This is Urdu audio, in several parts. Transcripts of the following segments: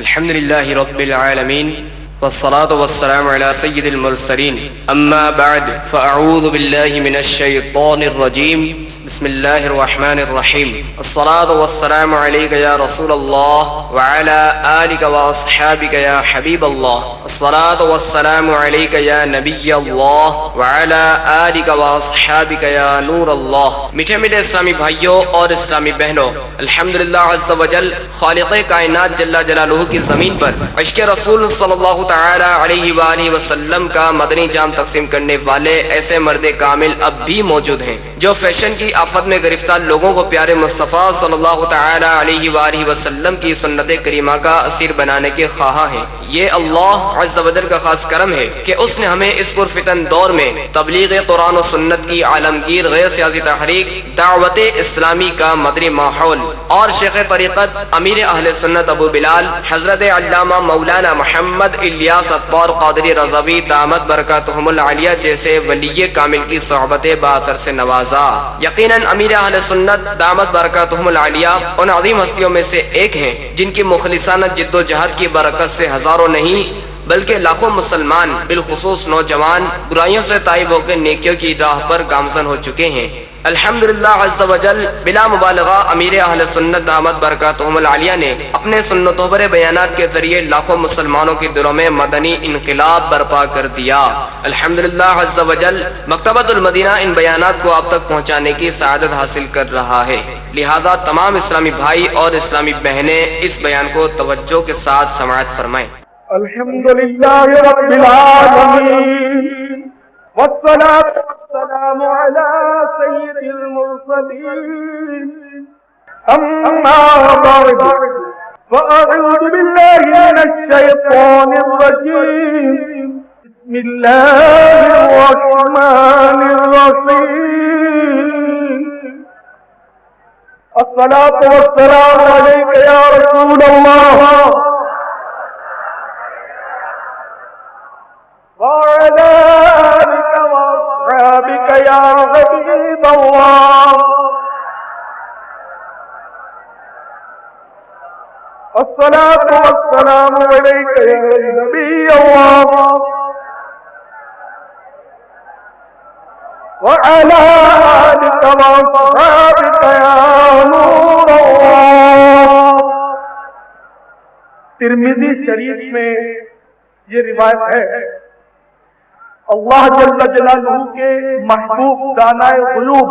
الحمد لله رب العالمين والصلاة والسلام على سيد المرسلين أما بعد فأعوذ بالله من الشيطان الرجيم بسم الله الرحمن الرحيم الصلاة والسلام عليك يا رسول الله وعلى آلك وأصحابك يا حبيب الله الصلاة والسلام عليك يا نبي الله وعلى آلك وأصحابك يا نور الله۔ میٹھے میٹھے اسلامی بھائیوں اور اسلامی بہنوں، الحمدللہ عز و جل خالق کائنات جل جلالہ کی زمین پر عشق رسول صلی اللہ تعالی علیہ وآلہ وسلم کا مدنی جام تقسیم کرنے والے ایسے مرد کامل اب بھی موجود ہیں جو فیشن کی آفت میں گرفتار لوگوں کو پیارے مصطفیٰ صلی اللہ تعالی علیہ وآلہ وسلم کی سنت کریمہ کا اسیر بنانے کے خواہاں ہیں۔ یہ اللہ عز و جل کا خاص کرم ہے کہ اس نے ہمیں اس پرفتن دور میں تبلیغ قرآن و سنت کی عالمگیر غیر سیاسی تحریک دعوت اسلامی کا مدنی ماحول اور شیخ طریقت امیر اہل سنت ابو بلال حضرت علامہ مولانا محمد الیاس عطار قادری رضوی دامت برکاتہم العالیہ جیسے ولی کامل کی صحبت باثر سے نوازا۔ یقیناً امیر اہل سنت دامت برکاتہم العالیہ ان عظیم ہستیوں میں سے ایک ہیں جن کی مخلصانہ جد و جہد کی برکت سے ہزاروں نہیں بلکہ لاکھوں مسلمان بالخصوص نوجوان برائیوں سے تائب ہو کے نیکیوں کی راہ پر گامزن ہو چکے ہیں۔ الحمدللہ عز و جل بلا مبالغہ امیر اہل سنت دامت برکاتہم العالیہ نے اپنے سنتوں پر بیانات کے ذریعے لاکھوں مسلمانوں کے دلوں میں مدنی انقلاب برپا کر دیا۔ الحمدللہ عز و جل مکتبۃ المدینہ ان بیانات کو آپ تک پہنچانے کی سعادت حاصل کر رہا ہے، لہذا تمام اسلامی بھائی اور اسلامی بہنیں اس بیان کو توجہ کے ساتھ سماعت فرمائیں۔ الحمدللہ رب العالمین والصلاة والسلام على سید المرسلین اما بعد فاعوذ باللہ من الشیطان الرجیم بسم اللہ الرحمن الرحیم الصلاة والسلام علیک یا رسول اللہ وعلى آلك وأصحابك يا حبيب الله الصلاة والسلام عليك يا نبي الله وعلى آلك وأصحابك يا نور الله۔ ترمذی شریف میں یہ روایت ہے، اللہ جل جلالہ کے محبوب دانائے غیوب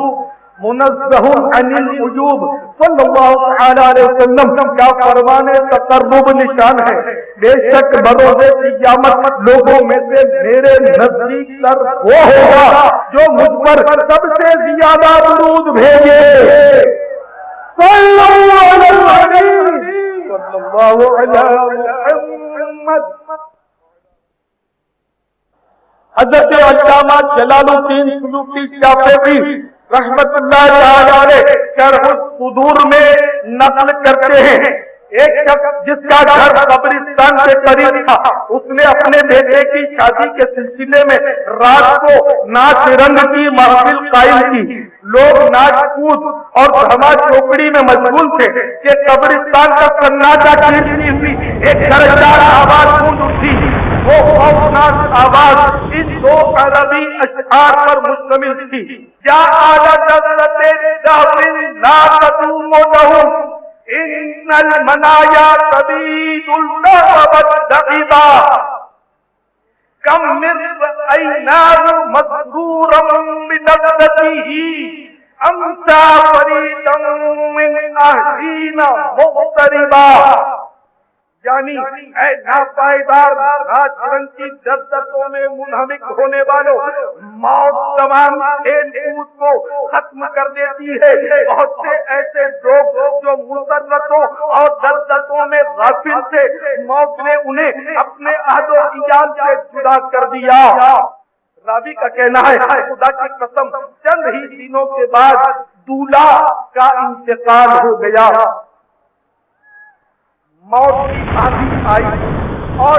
منزہ عن العیوب صلی اللہ علیہ وسلم کا فرمان تقرب نشان ہے، بے شک بروز قیامت لوگوں میں سے میرے نزدیک تر وہ ہوگا جو مجھ پر سب سے زیادہ درود بھیجے۔ صلی اللہ علیہ محمد۔ حضرت علامہ جلال الدین سیوطی شافعی رحمت اللہ تعالی علیہ شرح الصدور میں نقل کرتے ہیں، ایک شخص جس کا گھر قبرستان سے قریب تھا، اس نے اپنے بیٹے کی شادی کے سلسلے میں رات کو ناچ رنگ کی محفل قائم کی۔ لوگ ناچ کود اور دھما چوکڑی میں مشغول تھے کہ قبرستان کا سناٹا چیرتی ہوئی ایک درجدار آواز گونج اٹھی۔ وہ خوفناک آواز ان دو عربی اشعار پر مشتمل تھی: یا آلت دہر لا تدوم لہم ان المنایا تبید اللہب الدقیبا کم من رأیناه مسرورا بلذته امسا فریدا من اہلین مغتربا۔ یعنی اے ناپائیدار راج رنگ کی لذتوں میں منہمک ہونے والوں، موت تمام کھیل کود کو ختم کر دیتی ہے۔ بہت سے ایسے لوگ جو مسرتوں اور لذتوں میں غافل تھے، موت نے انہیں اپنے عہد و عیال سے جدا کر دیا۔ راوی کا کہنا ہے خدا کی قسم چند ہی دنوں کے بعد دولہا کا انتقال ہو گیا۔ موت کی آندھی آئی اور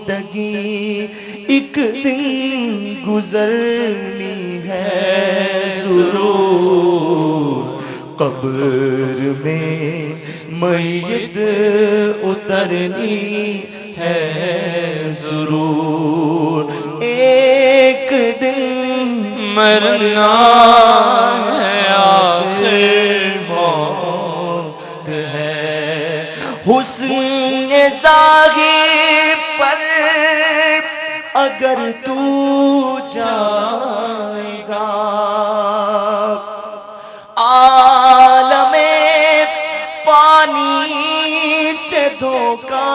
زندگی ایک دن گزرنی ہے ضرور، قبر میں میت اترنی ہے ضرور، ایک دن مرنا ہے آخر موت ہے، حسن ظاہر پر اگر تو جائے گا عالم پانی سے دھوکا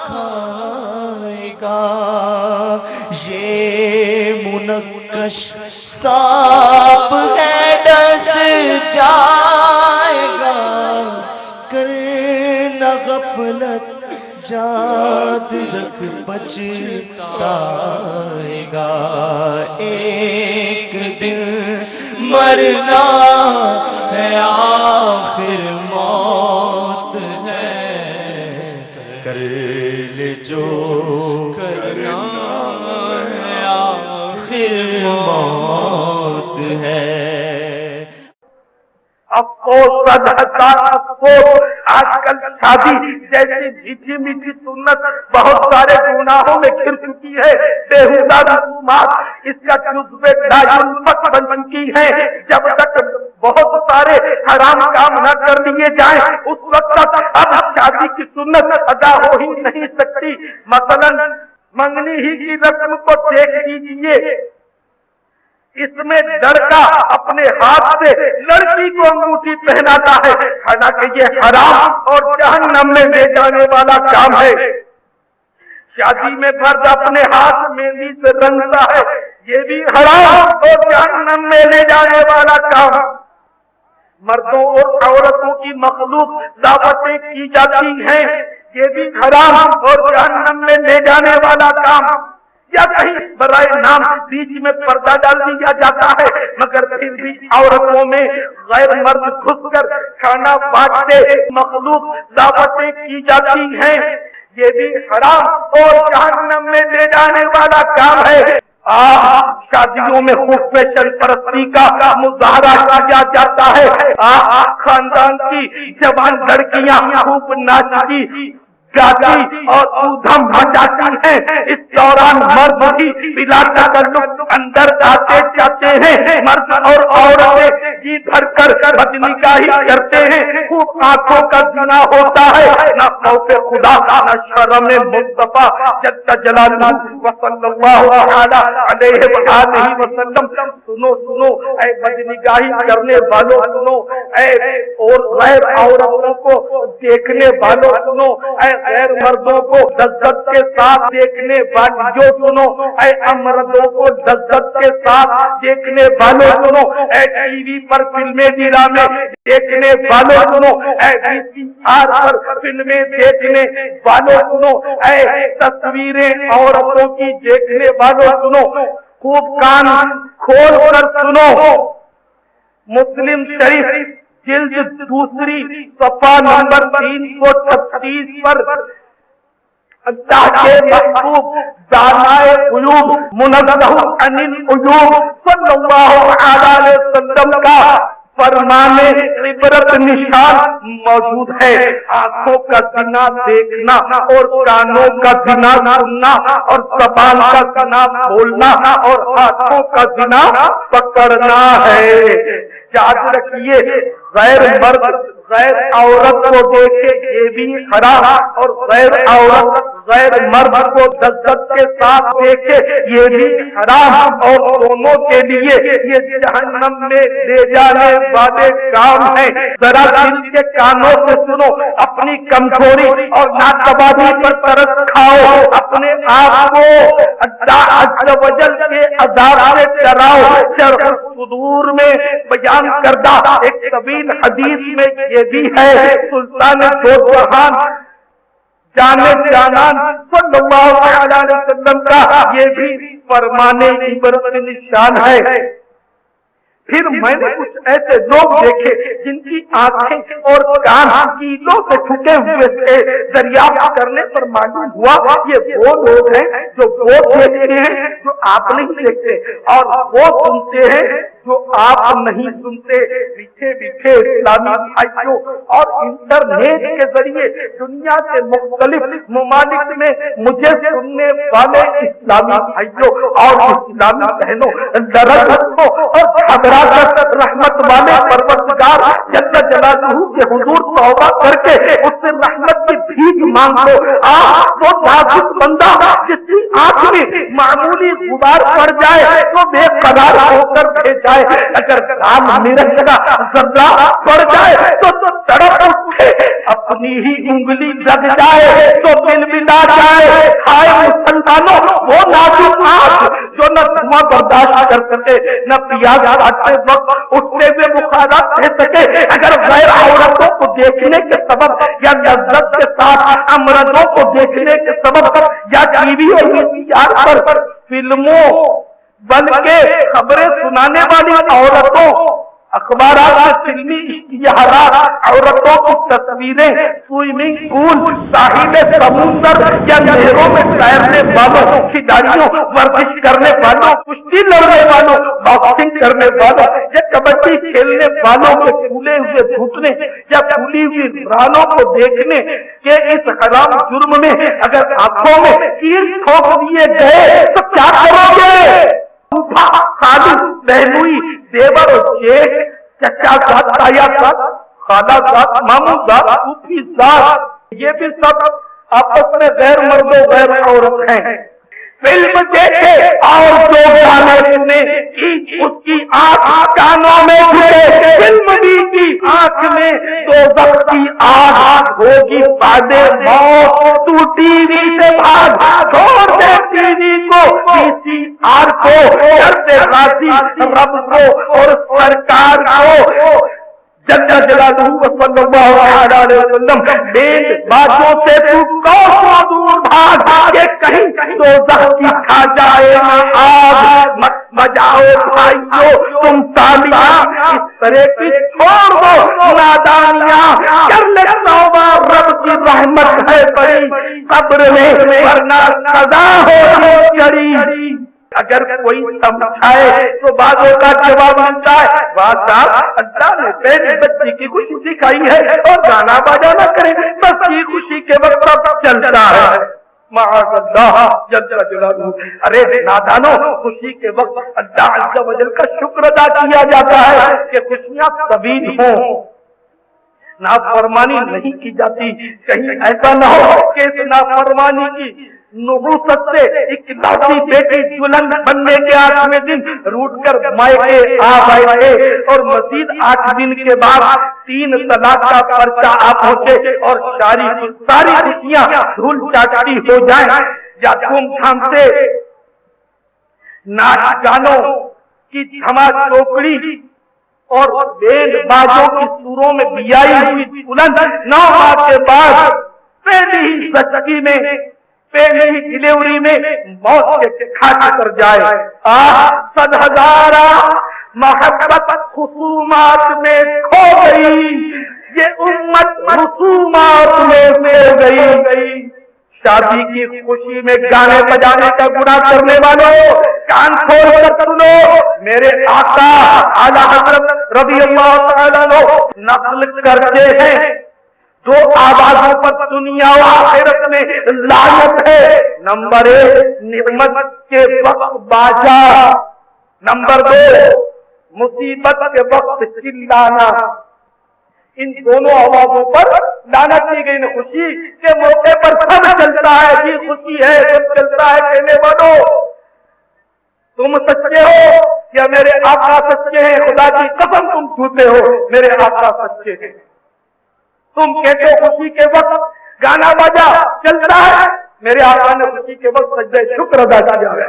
کھائے گا، یہ منقش سانپ ہے ڈس جائے گا، کرنا غفلت یاد رکھ پچھتائے گا، ایک دن مرنا ہے آخر موت ہے، کر لے جو کرنا ہے آخر موت ہے۔ افسوس صد ہزار افسوس، آج کل شادی جیسی میٹھی میٹھی سنت بہت سارے گناہوں میں گر چکی ہے، بےہودہ رسومات اس کا جزو لاجلمت بن چکی ہے۔ جب تک بہت سارے حرام کام نہ کر لیے جائیں اس وقت تک اب شادی کی سنت ادا ہو ہی نہیں سکتی۔ مثلا منگنی ہی کی رسم کو دیکھ لیجیے، اس میں لڑکا اپنے ہاتھ سے لڑکی کو انگوٹھی پہناتا ہے، حالانکہ یہ حرام اور جہنم میں لے جانے والا کام ہے۔ شادی میں مرد اپنے ہاتھ مہندی سے رنگتا ہے، یہ بھی حرام اور جہنم میں لے جانے والا کام۔ مردوں اور عورتوں کی مخلوق دعوتیں کی جاتی ہیں، یہ بھی حرام اور جہنم میں لے جانے والا کام۔ یا کہیں برائے نام بیچ میں پردہ ڈال دیا جاتا ہے، مگر پھر بھی عورتوں میں غیر مرد گھس کر کھانا بانٹتے مخلوق دعوتیں کی جاتی ہیں، یہ بھی حرام اور جہنم میں لے جانے والا کام ہے۔ شادیوں میں خوف سرپرستی کا مظاہرہ کیا جاتا ہے، خاندان کی جوان لڑکیاں خوب ناچتی گاتی اور دھم مچاتی ہیں، اس دوران مرد بھی بلا تعلق اندر آتے جاتے ہیں، مرد اور عورتیں جی بھر کر بدنگاہی کرتے ہیں، خوب آنکھوں کا زنا ہوتا ہے، نہ خوف خدا نہ شرم مصطفیٰ جل جلالہ وصلی اللہ علیہ وآلہ وسلم۔ سنو سنو اے بدنگاہی کرنے والوں، سنو اے اور غیر عورتوں کو دیکھنے والوں، سنو اے غیر مردوں کو لذت کے ساتھ دیکھنے والیوں، سنو اے مردوں کو لذت کے ساتھ دیکھنے والوں، سنو اے ٹی وی پر فلمیں ڈرامے دیکھنے والوں، سنو اے وی سی آر پر فلمیں دیکھنے والوں، سنو اے تصویریں عورتوں کی دیکھنے والوں، سنو خوب کان کھول کر سنو۔ مسلم شریف جلد 2 صفحہ نمبر 336 پر اللہ کے محبوب دانائے غیوب منزہ عن العیوب صلی اللہ علیہ وسلم کا فرمانے عبرت نشان موجود ہے۔ آنکھوں کا زنا دیکھنا اور کانوں کا زنا سننا اور زبان کا زنا بولنا اور ہاتھوں کا زنا پکڑنا ہے۔ یاد رکھیے، غیر مرد غیر عورت کو دیکھے یہ بھی حرام، اور غیر عورت غیر مرد کو لذت کے ساتھ دیکھے یہ بھی حرام، اور دونوں کے لیے یہ جہنم میں لے جانے والے کام ہیں۔ ذرا دل کے کانوں سے سنو، اپنی کمزوری اور ناقابلی پر ترس کھاؤ، اپنے آپ کو اللہ عز و جل کے عذاب سے ڈراؤ۔ شرح الصدور میں بیان کردہ ایک طویل حدیث میں یہ بھی ہے، سلطان دو جہان جانان صلی اللہ علیہ وسلم کا یہ بھی فرمانے عبرت نشان ہے۔ پھر میں نے کچھ ایسے لوگ دیکھے جن کی آنکھیں اور کان کیلوں سے چھکے ہوئے تھے، دریافت کرنے پر معلوم ہوا یہ وہ لوگ ہیں جو وہ دیکھتے ہیں جو آپ نہیں دیکھتے، اور وہ سنتے ہیں جو آپ نہیں سنتے۔ پیچھے پیچھے اسلامی بھائیوں اور انٹرنیٹ کے ذریعے دنیا کے مختلف ممالک میں مجھے سننے والے اسلامی بھائیوں اور اسلامی بہنوں، درخت کو اور رحمت والے پروردگار جل جلالہ کے حضور توبہ کر کے اس سے رحمت کی بھیک مانگو۔ وہ نازک بندہ جس کی آنکھ میں معمولی غبار پڑ جائے تو بے قرار ہو کر بھیجائے، اگر رام مرچ کا ذرہ پڑ جائے تو تڑپ اٹھے، اپنی ہی انگلی لگ جائے تو دل ملا جائے۔ ہائے مسلمانوں، وہ نازک آنکھ جو نہ دھواں برداشت کر سکے، نہ پیاز کاٹتے وقت اٹھتے ہوئے بخارات دے سکے، اگر غیر عورتوں کو دیکھنے کے سبب یا لذت کے ساتھ امردوں کو دیکھنے کے سبب یا ٹی وی اور VCR پر فلموں بن کے خبریں سنانے والی عورتوں، اخبارات میں فلمی اشتہارات، عورتوں کی تصویریں، سوئمنگ پول، ساحل سمندر یا نہروں میں تیرنے والوں، کھلاڑیوں، ورزش کرنے والوں، کشتی لڑنے والوں، باکسنگ کرنے والوں یا کبڈی کھیلنے والوں کے پھولے ہوئے گھٹنے یا پھولی ہوئی رانوں کو دیکھنے کے اس حرام جرم میں اگر آنکھوں میں تیر ٹھوک دیے گئے تو کیا کرو گے؟ خالو، بہنوئی، دیور اور جیٹھ، چچا زاد، تایا زاد، خالہ زاد، ماموں زاد، پھوپھی زاد، یہ بھی سب آپس میں غیر مرد و غیر عورت ہیں۔ فلم دیکھے اور جو گانے سنے اس کی آنکھ کانوں میں گھسے، فلم بھی کی آنکھ میں دوزخ کی آگ ہوگی بعد موت۔ تو ٹی وی سے بھاگ، چھوڑ دے ٹی وی کو، VCR کو، کرتے راضی رب کو اور سرکار کو جل جلالہ صلی اللہ علیہ وسلم۔ بیل باتوں سے تو کوسوں دور بھاگ کہ کہیں دوزخ کی کھا جائے آگ۔ مت بجاؤ بھائیو تم تالیاں، اس طرح کی چھوڑ دو نادانیاں، کر لے توبہ، رب کی رحمت ہے بڑی، قبر میں ورنہ سزا ہوگی چڑی۔ اگر کوئی سمجھائے تو باتوں کا جواب ملتا ہے، بات صاحب اللہ نے پہلے بچی کی خوشی سکھائی ہے اور گانا بجانا کریں، بس کی خوشی کے وقت سب چلتا ہے۔ معاذ اللہ جل جلالہ۔ ارے نادانو، خوشی کے وقت اللہ عز و جل کا شکر ادا کیا جاتا ہے کہ خوشیاں طویل ہوں، نافرمانی نہیں کی جاتی۔ کہیں ایسا نہ ہو کہ اس نافرمانی کی نبوت سے اکلوتی بیٹی دلہن بننے کے 8ویں دن روٹ کر مائکے آ بیٹھے اور مزید 8 دن کے بعد 3 طلاق کا پرچہ آ پہنچے اور ساری خوشیاں دھول چاٹی ہو جائیں، یا دھوم دھام سے ناچ گانوں کی دھما چوکڑی اور بیل بازوں کی سوروں میں بیائی ہوئی دلہن 9 ماہ کے بعد پہلی ہی زچگی میں، پہلی ہی ڈیلیوری میں موت کے کھانے پر جائے۔ 100 ہزارہ محبت خصومات میں کھو گئی، یہ امت خصومات میں کھو گئی۔ شادی کی خوشی میں گانے بجانے کا گناہ کرنے والوں کان کھول کر سنو، میرے آقا اعلیٰ حضرت رضی اللہ تعالیٰ عنہ نقل کرتے ہیں، 2 آوازوں پر دنیا و آخرت میں لعنت ہے۔ نمبر 1 نعمت کے وقت باجا، نمبر 2 مصیبت کے وقت چلانا۔ ان دونوں آوازوں پر لعنت کی گئی۔ خوشی کے موقع پر سب چلتا ہے، جی خوشی ہے سب چلتا ہے، کہنے والوں تم سچے ہو یا میرے آقا سچے ہیں؟ خدا کی قسم تم جھوٹے ہو، میرے آقا سچے ہیں۔ تم کہتے ہو خوشی کے وقت گانا بجا چلتا ہے، میرے آقا نے خوشی کے وقت سجدہ شکر ادا کیا ہے۔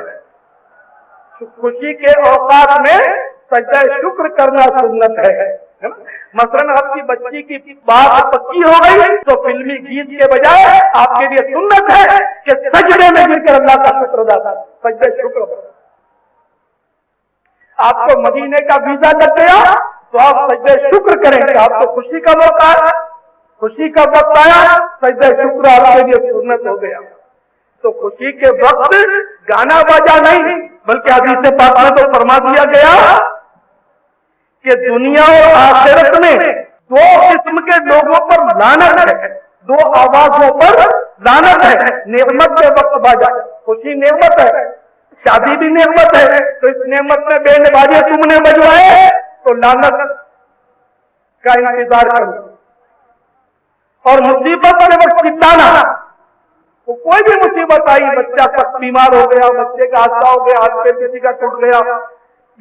خوشی کے اوقات میں سجدہ شکر کرنا سنت ہے۔ مثلاً آپ کی بچی کی بات پکی ہو گئی تو فلمی گیت کے بجائے آپ کے لیے سنت ہے کہ سجدے میں گر کر اللہ کا شکر ادا کریں، سجدہ شکر۔ آپ کو مدینے کا ویزا لگ گیا تو آپ سجدہ شکر کریں کہ آپ کو خوشی کا موقع ہے، خوشی کا وقت آیا، سجدہ شکر آپ کے لیے سنت ہو گیا۔ تو خوشی کے وقت گانا باجا نہیں، بلکہ حدیث پاک میں تو فرما دیا گیا کہ دنیا اور آخرت میں دو قسم کے لوگوں پر لعنت ہے، دو آوازوں پر لعنت ہے۔ نعمت کے وقت باجا، خوشی نعمت ہے، شادی بھی نعمت ہے، تو اس نعمت میں بینڈ باجے تم نے بجوائے تو لعنت کا انتظار کرو۔ اور مصیبت کے وقت چلانا، تو کوئی بھی مصیبت آئی، بچہ سخت بیمار ہو گیا، بچے کا حادثہ ہو گیا، ہاتھ پیر کسی کا ٹوٹ گیا،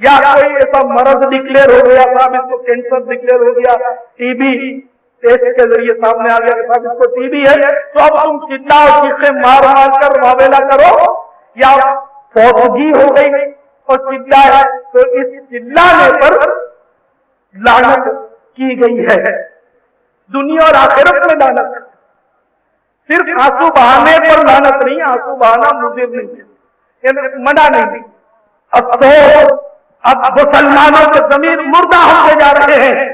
یا کوئی ایسا مرض ڈکلیئر ہو گیا، صاحب اس کو کینسر ڈکلیئر ہو گیا، ٹی بی ٹیسٹ کے ذریعے سامنے آ گیا کہ صاحب اس کو ٹی بی ہے، تو اب تم چلاؤ، چیخیں مار مار کر واویلا کرو، یا فوتگی ہو گئی اور چلائے، تو اس چلانے پر لعنت کی گئی ہے۔ دنیا اور آخرت میں لعنت، صرف آنسو بہانے پر لعنت نہیں، آنسو بہانا مضر نہیں ہے، منع نہیں۔ افسوس، اب مسلمانوں کے ضمیر مردہ ہوتے جا رہے ہیں،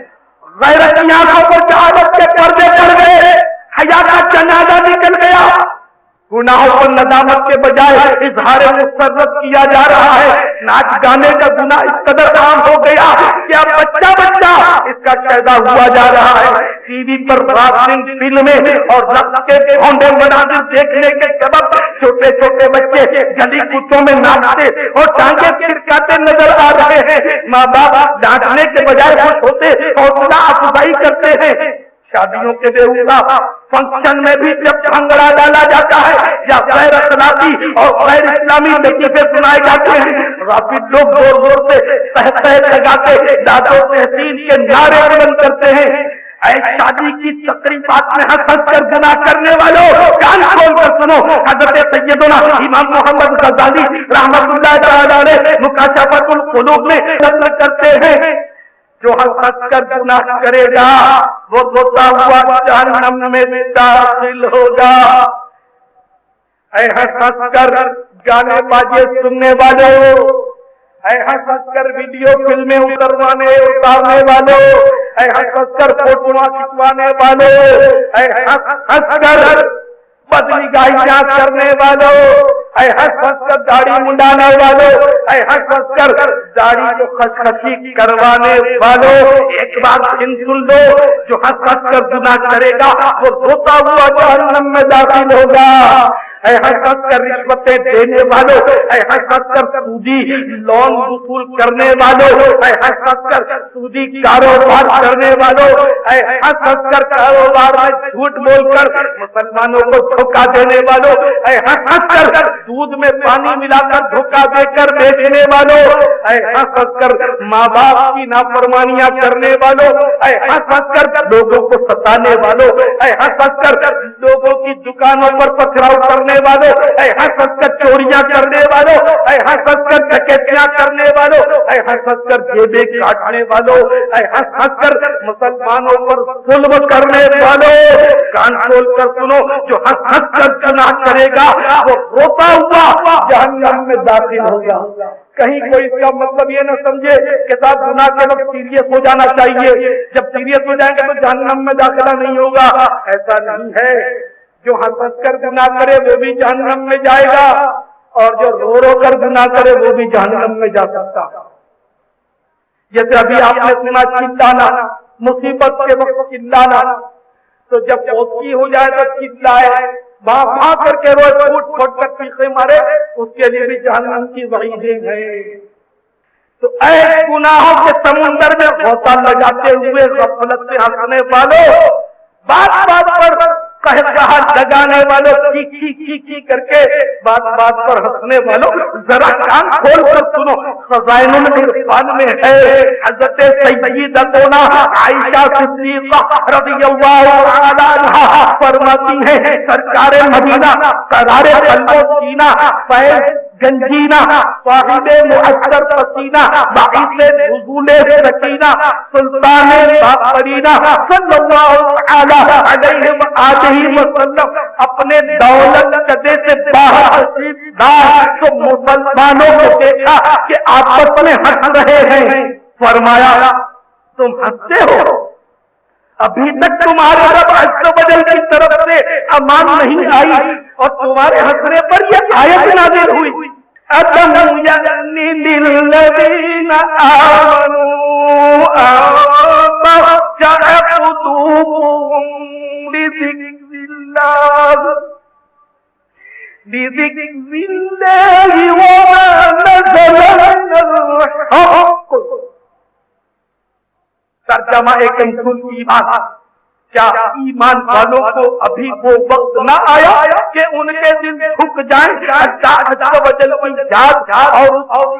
غیرت کی آنکھوں پر جہالت کے پردے پڑ گئے، حیا کا جنازہ نکل گیا، گناہوں پر ندامت کے بجائے اظہار مسرت کیا جا رہا ہے، ناچ گانے کا گناہ اس قدر عام ہو گیا کہ اب بچہ بچہ اس کا شہدا ہوا جا رہا ہے۔ ٹی وی پر رات دن فلمیں اور رقص کے ڈھونڈے مناظر دیکھنے کے سبب چھوٹے چھوٹے بچے گلی کوچوں میں ناچتے اور ٹانگیں پھرکاتے نظر آ رہے ہیں۔ ماں باپ ڈانٹنے کے بجائے خوش ہوتے، حوصلہ افزائی کرتے ہیں۔ شادیوں کے بے فنکشن میں بھی جب بھنگڑا ڈالا جاتا ہے یا غیر اخلاقی اور غیر اسلامی لطیفے سنائے جاتے ہیں، رافض لوگ زور زور سے تہتہ لگاتے داد و تحسین کے نعرے بلند کرتے ہیں۔ اے شادی کی تقریبات میں ہنس ہنس کر گناہ کرنے والوں، کان کھول کر سنو، حضرت سیدنا امام محمد غزالی رحمت اللہ تعالی علیہ مکاشفۃ القلوب میں نقل کرتے ہیں، جو ہنس ہنس کر گناہ کرے گا وہ روتا ہوا جہنم میں داخل ہوگا۔ اے ہنس ہنس کر گانے باجے سننے والوں، اے ہنس ہنس کر ویڈیو فلمیں اتارنے والوں، اے ہنس ہنس کر فوٹواں کھنچوانے والوں، اے ہنس ہنس کر بدنگاہیاں کرنے والوں، اے ہنس ہنس کر داڑھی منڈانے والوں، اے ہنس ہنس کر داڑھی کو خشخشی کروانے والوں، ایک بات سن لو، جو ہنس ہنس کر گناہ کرے گا وہ روتا ہوا جہنم میں داخل ہوگا۔ اے ہنس ہنس کر رشوتیں دینے والوں، اے ہنس ہنس کر سودی لون وصول کرنے والوں، اے ہنس ہنس کر سودی کاروبار کرنے والوں، اے ہنس ہنس کر کاروبار میں جھوٹ بول کر مسلمانوں کو دھوکہ دینے والوں، اے ہنس ہنس کر دودھ میں پانی ملا کر دھوکہ دے کر بیچنے والوں، اے ہنس ہنس کر ماں باپ کی نافرمانیاں کرنے والوں، اے ہنس ہنس کر لوگوں کو ستانے والوں، اے ہنس ہنس کر لوگوں کی دکانوں پر پتھراؤ کرنے والوں، اے ہنس ہنس کر چوریاں کرنے والوں، اے ہنس ہنس کر ڈکیتیاں کرنے والوں، اے ہنس ہنس کر جیبیں کاٹنے والوں، اے ہنس ہنس کر مسلمانوں پر ظلم کرنے والوں، کان کھول کر سنو، جو ہنس ہنس کر گناہ کرے گا وہ روتا ہوا جہنم میں داخل ہوگا۔ کہیں کوئی اس کا مطلب یہ نہ سمجھے کہ صاحب گناہ کے وقت سیریس ہو جانا چاہیے، جب سیریس ہو جائیں گے تو جہنم میں داخلہ نہیں ہوگا، ایسا نہیں ہے۔ جو ہنس ہنس کر گناہ کرے وہ بھی جہنم میں جائے گا، اور جو رو رو کر گناہ کرے وہ بھی جہنم میں جا سکتا۔ جیسے ابھی آپ نے سنا چلانا، مصیبت کے وقت چلانا، تو جب پوچھی ہو جائے تو چلائے، وہاں کر کے روئے، پھوٹ پھوٹ کر چیخیں مارے، اس کے لیے بھی جہنم کی وعیدیں ہیں۔ تو اے گناہوں کے سمندر میں غوطہ لگاتے ہوئے غفلت سے ہنسنے والوں، بات بات پر کہا لگانے والوں، چیخی کر کے بات بات پر ہنسنے والوں، ذرا کان کھول کر سنو، خزائن العرفان میں ہے، حضرت سیدتنا عائشہ صدیقہ رضی اللہ عنہا فرماتی ہیں، سرکار مدینہ سرار قلب و سینہ فیض گنجینا صاحب معطر پسینہ باعث نزول سکینہ سلطان باقرینہ صلی اللہ علیہ وسلم اپنے دولت قدے سے باہر تشریف لائے تو مسلمانوں کو دیکھا کہ آپس میں ہنس رہے ہیں. فرمایا تم ہنستے ہو؟ ابھی تک تمہارے رب عز و جل کی طرف سے امان نہیں آئی اور تمہارے ہنسنے پر یہ آیت نازل ہوئی. أَلَمْ يَأْنِ لِلَّذِينَ آمَنُوا أَن تَخْشَعَ قُلُوبُهُمْ لِذِكْرِ اللَّهِ وَمَا نَزَلَ مِنَ الْحَقِّ. ترجمہ ایک ایمان. کیا ایمان والوں کو ابھی وہ وقت نہ آیا کہ ان کے دل جھک جائیں اللہ وجل کی ذات اور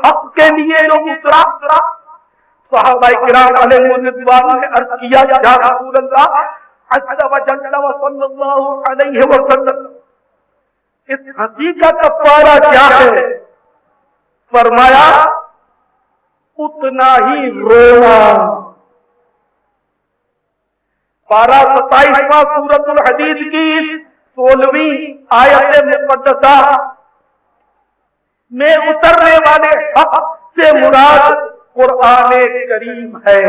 حق کے لیے جو اترا؟ صحابہ کرام علیہ رضوان نے عرض کیا یا رسول اللہ عز وجل صلی اللہ علیہ وسلم اس ہنسی کا کفارہ کیا ہے؟ فرمایا اتنا ہی رونا. پارہ 27واں سورۃ الحدید کی 16ویں آیت مقدسہ میں اترنے والے حق سے مراد قرآن کریم ہے.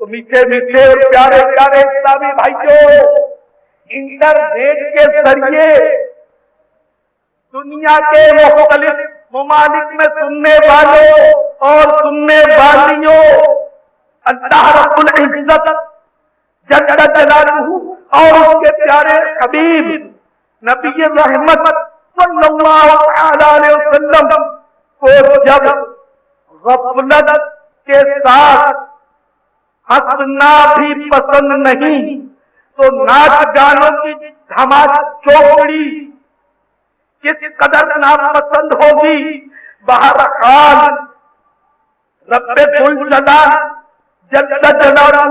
تو میٹھے میٹھے اور پیارے پیارے اسلامی بھائیوں، انٹرنیٹ کے ذریعے دنیا کے مختلف ممالک میں سننے والوں اور سننے والیوں، اللہ رب العزت جل جلالہ اور اس کے پیارے حبیب نبی رحمت صلی اللہ علیہ وسلم کو جب غفلت کے ساتھ ہنسنا بھی پسند نہیں تو ناچ گانوں کی دھماک چوکڑی کس قدر ناپسند ہوگی. بہرحال رب الجلال جل جلالہ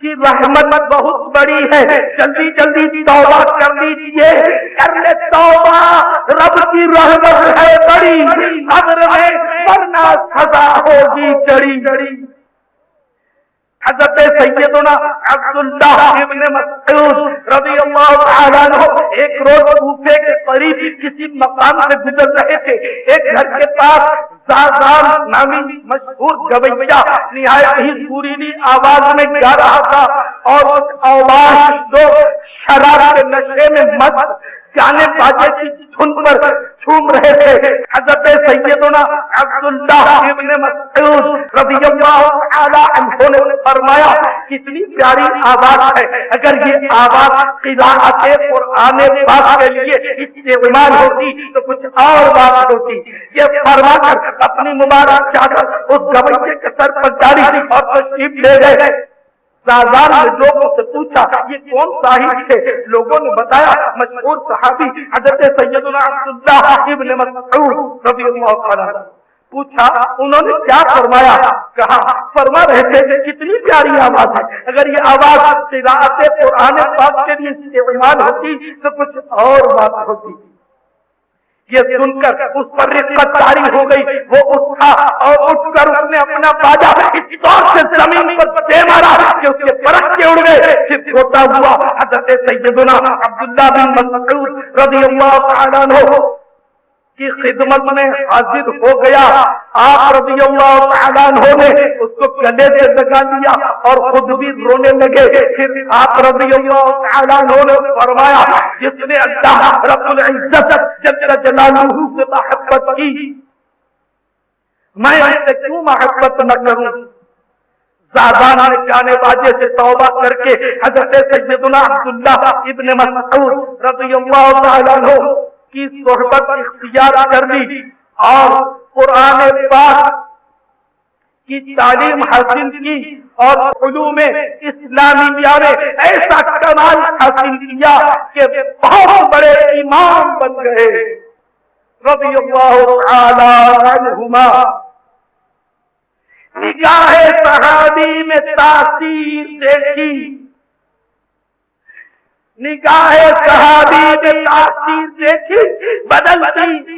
کی رحمت بہت بڑی ہے. جلدی جلدی توبہ کر لیجیے، کر لے توبہ، رب کی رحمت ہے بڑی، قبر میں ورنہ سزا ہوگی چڑی. حضرت سیدنا عبداللہ ابن مسعود رضی اللہ تعالیٰ عنہ ایک روز کوفے کے قریب کسی مقام سے گزر رہے تھے. ایک گھر کے پاس زازان نامی مشہور گویّا نہایت ہی سریلی آواز میں گا رہا تھا اور اس آواز جو شراب کے نشے میں مست گانے باجے کی دھن پر جھوم رہے تھے. حضرت سیدنا عبداللہ ابن مسعود رضی اللہ تعالی عنہ نے فرمایا کتنی پیاری آواز ہے، اگر یہ آواز قراءت قرآن پاک کے لیے استعمال ہوتی تو کچھ اور بات ہوتی. یہ فرما کر اپنی مبارک چادر اس گویے کے سر پر ڈالی اور تشریف لے گئے. زازان نے لوگوں سے پوچھا یہ کون صاحب تھے؟ لوگوں نے بتایا مشہور صحابی حضرت سیدنا عبداللہ ابن مسعود رضی اللہ عنہ. پوچھا انہوں نے کیا فرمایا؟ کہا فرما رہے تھے کتنی پیاری آواز ہے، اگر یہ آواز قراءت قرآن پاک کے لیے استعمال ہوتی تو کچھ اور بات ہوتی. یہ سن کر اس پر رقت طاری ہو گئی. وہ اٹھا اور اٹھ کر اس نے اپنا باجا اس طور سے زمین پر دے مارا کہ اس کے پرکھے اڑ گئے. پھر ہوتا ہوا حضرت سیدنا عبداللہ بن مسعود رضی اللہ تعالیٰ عنہ کی خدمت میں حاضر ہو گیا. آپ رضی اللہ تعالیٰ عنہ نے اس کو گلے سے لگا لیا اور خود بھی رونے لگے. پھر آپ رضی اللہ تعالیٰ عنہ نے فرمایا جس نے اللہ رب العزت جل جلالہ سے محبت کی میں اس سے کیوں محبت نہ کروں. زازان نے گانے باجے سے توبہ کر کے حضرت سیدنا عبداللہ ابن مسعود رضی اللہ تعالیٰ عنہ کی صحبت اختیار کر لی اور قرآن پاک کی تعلیم حاصل کی اور علوم اسلامیہ میں ایسا کمال حاصل کیا کہ بہت بڑے امام بن گئے رضی اللہ تعالی عنہما. نگاہ صحابی میں تاثیر دیکھی، نگاہ صحابی میں تاثیر دیکھی بدلتی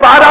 12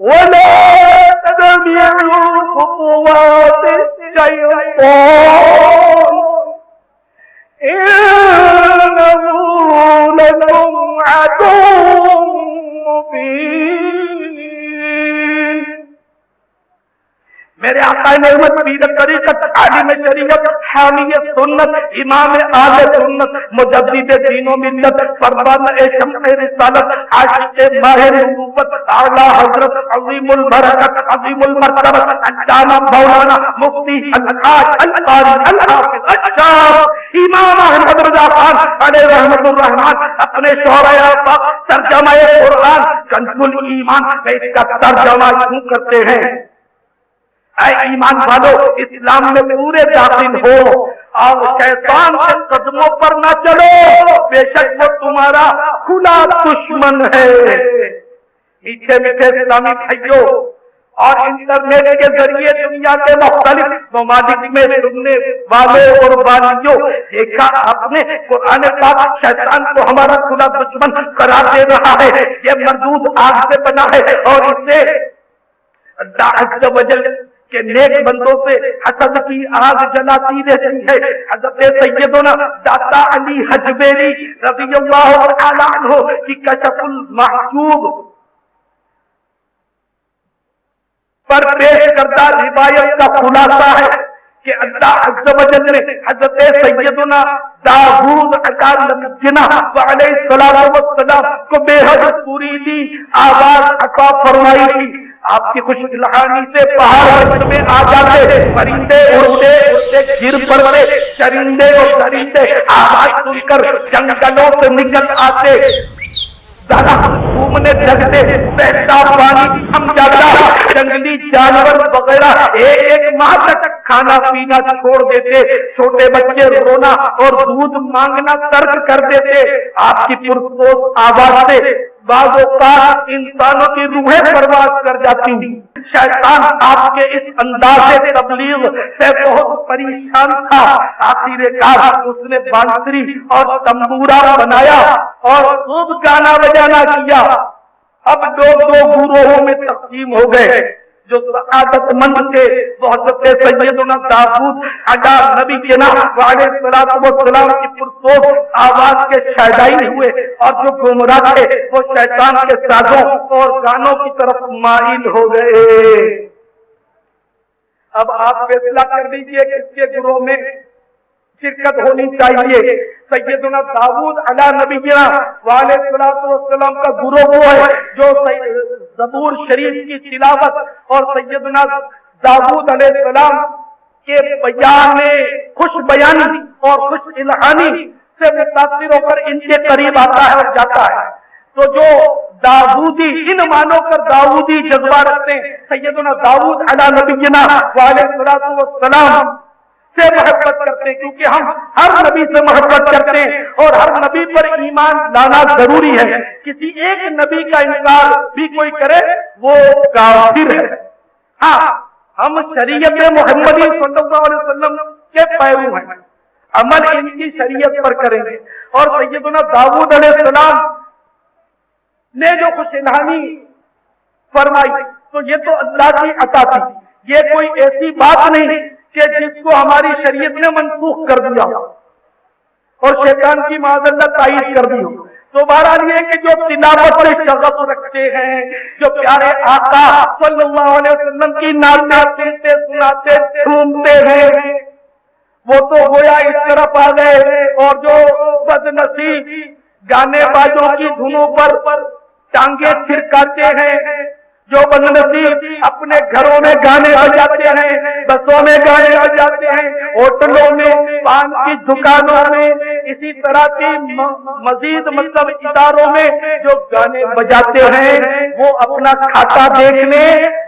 ولا تتبعوا خطوات الشيطان إنه لكم عدو مبين۔ میرے آقا نعمت پیر طریقت عالم شریعت حامی سنت امام اہل سنت مجدد دین و ملت فرمان شمع رسالت عاشق ماہ نبوت اعلی حضرت عظیم البرکت عظیم المرتبت علامہ مولانا مفتی الحاج القاری الحافظ الشاعر امام احمد رضا خان علیہ رحمت الرحمن اپنے شعراء پاک ترجمہ قرآن کنز الایمان میں اس کا ترجمہ کیوں کرتے ہیں؟ اے ایمان والو، اسلام میں پورے داخل ہو اور شیطان کے قدموں پر نہ چلو، بے شک وہ تمہارا کھلا دشمن ہے۔ میٹھے میٹھے اسلامی بھائیوں، اور انٹرنیٹ کے ذریعے دنیا کے مختلف ممالک میں سننے والے اور والیوں، دیکھا آپ نے قرآن پاک شیطان کو ہمارا کھلا دشمن قرار دے رہا ہے۔ یہ مردود آگ سے بنا ہے اور اسے اللہ عز و جل کہ نیک بندوں سے حسد کی آگ جلاتی رہتی ہے۔ حضرت سیدنا داتا علی حجویری رضی اللہ تعالی عنہ کی کشف المحجوب پر پیش کردہ روایت کا خلاصہ ہے کہ اللہ عز و جل نے حضرت سیدنا داؤد علیہ السلام کو بے حد سریلی آواز عطا فرمائی تھی۔ آپ کی خوش الہانی سے پہاڑ میں آ جاتے، پرندے اڑتے اڑتے گر پڑتے، چرندے اور درندے آواز سن کر جنگلوں سے نکل آتے، ذرا گھومنے لگتے، بہتا پانی تھم جاتا، جنگلی جانور وغیرہ ایک ایک ماہ تک کھانا پینا چھوڑ دیتے، چھوٹے بچے رونا اور دودھ مانگنا ترک کر دیتے۔ آپ کی پرسوز آواز سے بعض اوقات انسانوں کی روحیں پرواز کر جاتی ہیں۔ شیطان آپ کے اس انداز تبلیغ سے بہت پریشان تھا۔ آخر کار اس نے بانسری اور تمبورا بنایا اور خوب گانا بجانا کیا۔ اب دو گروہوں میں تقسیم ہو گئے۔ جو سعادت مند تھے وہ حضرت سیدنا داؤد علیہ نبی کے نام علیہ السلام کی پرسوز آواز کے شیدائی ہوئے، اور جو گمراہ تھے وہ شیطان کے سازوں اور گانوں کی طرف مائل ہو گئے۔ اب آپ فیصلہ کر لیجئے کہ اس کے گروہ میں شرکت ہونی چاہیے۔ سیدنا داؤد علیہ نبی علیہ السلام کا گروہ وہ ہے جو زبور شریف کی تلاوت اور سیدنا داؤد علیہ السلام کے بیان خوش بیانی اور خوش الہانی سے متاثر ہو کر ان کے قریب آتا ہے اور جاتا ہے۔ تو جو داؤدی ان مانو کر داؤدی جذبہ رکھتے ہیں، سیدنا داؤد علیہ نبی علیہ السلام سے محبت کرتے ہیں، کیونکہ ہم ہر نبی سے محبت کرتے ہیں اور ہر نبی پر ایمان لانا ضروری ہے۔ کسی ایک نبی کا انکار بھی کوئی کرے وہ کافر ہے۔ ہاں، ہم شریعت محمدی صلی اللہ علیہ وسلم کے پیرو ہیں، عمل ان کی شریعت پر کریں گے۔ اور سیدنا داؤد علیہ السلام نے جو خوش الہانی فرمائی تو یہ تو اللہ کی عطا تھی، یہ کوئی ایسی بات نہیں کہ جس کو ہماری شریعت نے منسوخ کر دیا اور شیطان کی معاذ اللہ تائید کر دی ہو۔ تو بہرحال یہ کہ جو تلاوت سے شغف رکھتے ہیں، جو پیارے آقا صلی اللہ علیہ وسلم کی نعتیں سنتے سناتے جھومتے ہیں، وہ تو گویا اس طرف آ گئے، اور جو بد نصیب گانے بازوں کی دھنوں پر ٹانگیں چھڑکاتے ہیں، جو بدنصیب اپنے گھروں میں گانے بجاتے ہیں، بسوں میں گانے بجاتے ہیں، ہوٹلوں میں، پان کی دکانوں میں، اسی طرح کی مزید اداروں میں جو گانے بجاتے ہیں، وہ اپنا کھاتا دیکھنے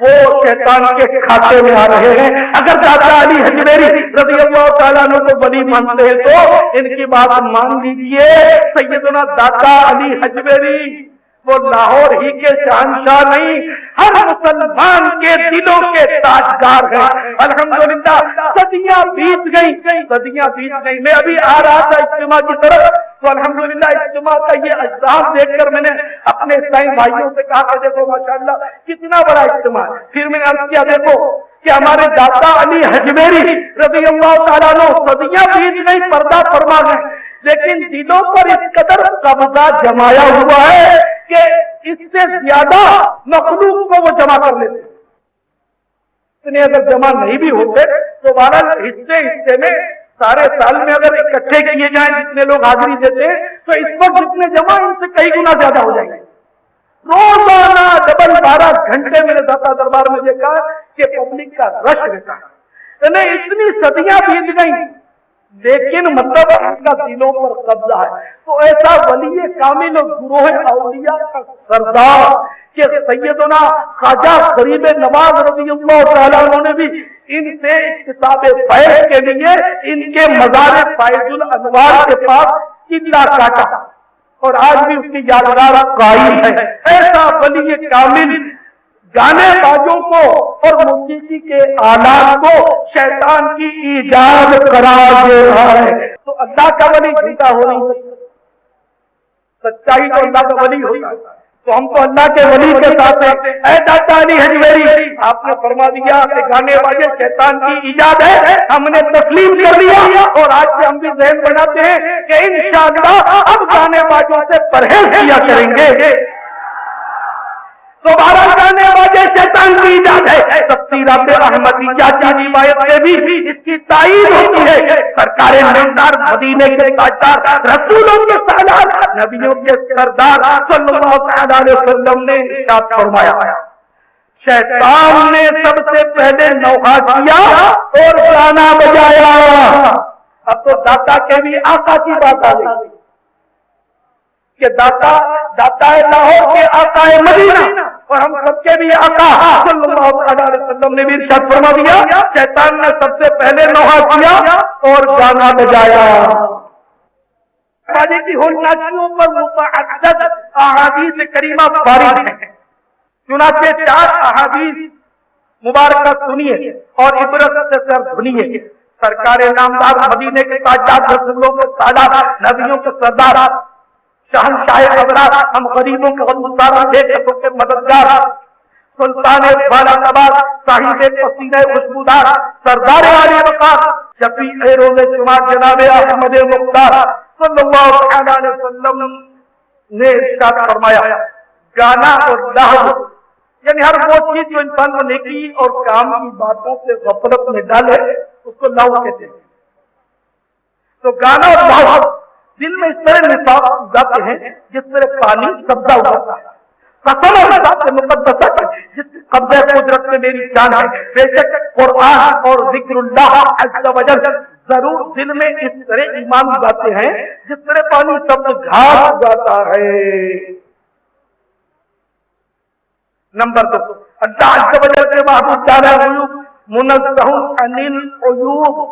وہ شیطان کے کھاتے میں آ رہے ہیں۔ اگر داتا علی حجویری رضی اللہ تعالیٰ عنہ کو ولی مانتے ہیں تو ان کی بات مان لیجیے، سیدنا داتا علی حجویری وہ لاہور ہی کے شہنشاہ نہیں، ہر مسلمان کے دلوں کے تاجدار ہیں۔ الحمدللہ صدیاں بیت گئی۔ میں ابھی آ رہا تھا اجتماع کی طرف تو الحمدللہ اجتماع کا یہ اجزام دیکھ کر میں نے اپنے اسلامی بھائیوں سے کہا کہ دیکھو ماشاءاللہ کتنا بڑا اجتماع ہے۔ پھر میں نے عرض کیا دیکھو کہ ہمارے داتا علی حجویری رضی اللہ تعالیٰ عنہ صدیاں بیت گئی، پردہ فرما گئے، لیکن دلوں پر اس قدر قبضہ جمایا ہوا ہے کہ اس سے زیادہ مخلوق کو وہ جمع کر لیتے۔ اتنے اگر جمع نہیں بھی ہوتے تو بہرحال حصے میں سارے سال میں اگر اکٹھے کیے جائیں جتنے لوگ حاضری دیتے ہیں تو اس وقت جتنے جمع ان سے کئی گنا زیادہ ہو جائیں گے۔ روزانہ ڈبل 12 گھنٹے میں نے داتا دربار میں دیکھا کہ پبلک کا رش رہتا ہے۔ انہیں اتنی صدیاں بیت گئی لیکن مطلب ان کا دلوں پر قبضہ ہے۔ تو ایسا ولی کامل گروہ اولیاء کا سردار کہ سیدنا خواجہ غریب نواز رضی اللہ تعالیٰ عنہ نے بھی ان سے اکتساب فیض کے لیے ان کے مزار فیض الانوار کے پاس چلا کاٹا اور آج بھی اس کی یادگار قائم ہے۔ ایسا ولی کامل گانے بازوں کو اور موسیقی کے آلات کو شیطان کی ایجاد قرار دے رہا ہے۔ تو اللہ کا ولی جھوٹا ہو نہیں سکتا، سچائی تو اللہ کا ولی ہوتا ہے۔ تو ہم تو اللہ کے ولی کے ساتھ ہیں۔ اے داتا علی حجویری آپ نے فرما دیا کہ گانے بازے شیطان کی ایجاد ہے، ہم نے تسلیم کر لیا اور آج سے ہم بھی ذہن بناتے ہیں کہ انشاءاللہ اب گانے بازوں سے پرہیز کیا کریں گے۔ دوبارہ گانے بازے شیطان کی ایجاد ہے۔ تفسیرات احمدیہ کی روایت سے بھی اس کی تائید ہوتی ہے۔ سرکار نامدار مدینے کے تاجدار رسولوں کے سالار نبیوں کے سردار صلی اللہ علیہ وسلم نے ارشاد فرمایا شیطان نے سب سے پہلے نوحہ کیا اور گانا بجایا۔ اب تو داتا کے بھی آقا کی بات آ گئی کہ داتا لاہور کے آقا مدینہ اور ہم سب کے بھی آقا صلی اللہ علیہ وسلم نے بھی ارشاد فرما دیا شیطان نے سب سے پہلے نوحہ کیا اور گانا بجایا۔ راجے کی ہولناکیوں پر متعدد احادیث کریمہ وارد ہیں، چنانچہ 4 احادیث مبارکہ سنیے اور عبرت سے سر دھنیے۔ سرکار نامدار مدینے کے تاجدار رسولوں کے سالار نبیوں کے سردار شہنشاہ ابرار ہم غریبوں کے غمگسار بےکسوں کے مددگار سلطان بالاتبار صاحب پسینہ خوشبودار سردار عالی وقار شفیع روز شمار جناب احمد مختار صلی اللہ علیہ وسلم نے ارشاد فرمایا گانا اور لہو یعنی ہر وہ چیز جو انسان کو نیکی اور کام کی باتوں سے غفلت میں ڈالے اس کو لہو کہتے ہیں۔ تو گانا اور لہو دل میں اس طرح نصاب اگاتے ہیں جس طرح پانی سبزہ اگاتا ہے۔ قسم اور ذات مقدسہ جس قبضہ قدرت میں میری جان ہے، بے شک قرآن اور ذکر اللہ عز و جل ضرور دل میں اس طرح ایمان اگاتے ہیں جس طرح پانی سبز گھاس اگاتا ہے۔ نمبر 2 اللہ عز و جل کے محبوب تعالی غیوب منزہ عن العیوب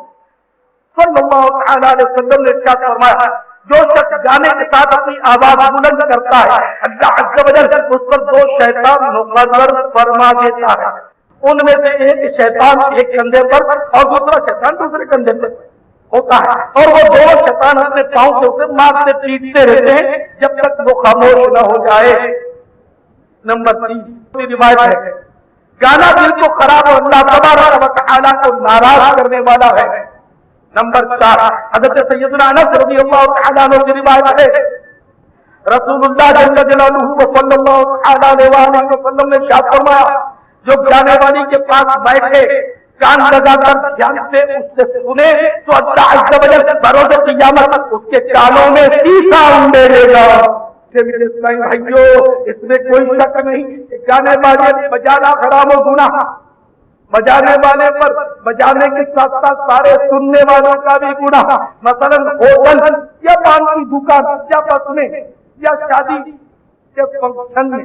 صلی اللہ علیہ وسلم نے ارشاد فرمایا جو شخص گانے کے ساتھ اپنی آواز بلند کرتا ہے اللہ عز و جل اس پر 2 شیطان مقرر فرما دیتا ہے۔ ان میں سے ایک شیطان ایک کندھے پر اور دوسرا شیطان دوسرے کندھے پر ہوتا ہے اور وہ 2 شیطان اپنے پاؤں سے اسے مارتے پیٹتے رہتے ہیں جب تک وہ خاموش نہ ہو جائے۔ نمبر 3 روایت ہے گانا دل کو خراب اور اللہ تبارک و تعالی کو ناراض کرنے والا ہے۔ نمبر 4 حضرت سیدنا انس رضی اللہ تعالیٰ عنہ کی روایت ہے رسول اللہ جل جلالہ صلی اللہ علیہ وسلم نے ارشاد فرمایا جو گانے والی کے پاس بیٹھے کان لگا کر دھیان سے اس سے سنے تو اللہ عز و جل بروز قیامت اس کے کانوں میں سیسا اونڈے گا۔ میرے اسلامی بھائیو اس میں کوئی شک نہیں کہ گانے والے بجانا حرام و گناہ، بجانے والے پر بجانے کے ساتھ ساتھ سارے سننے والوں کا بھی گناہ۔ مثلا ہوٹل یا پان کی دکان یا بس میں یا شادی کے فنکشن میں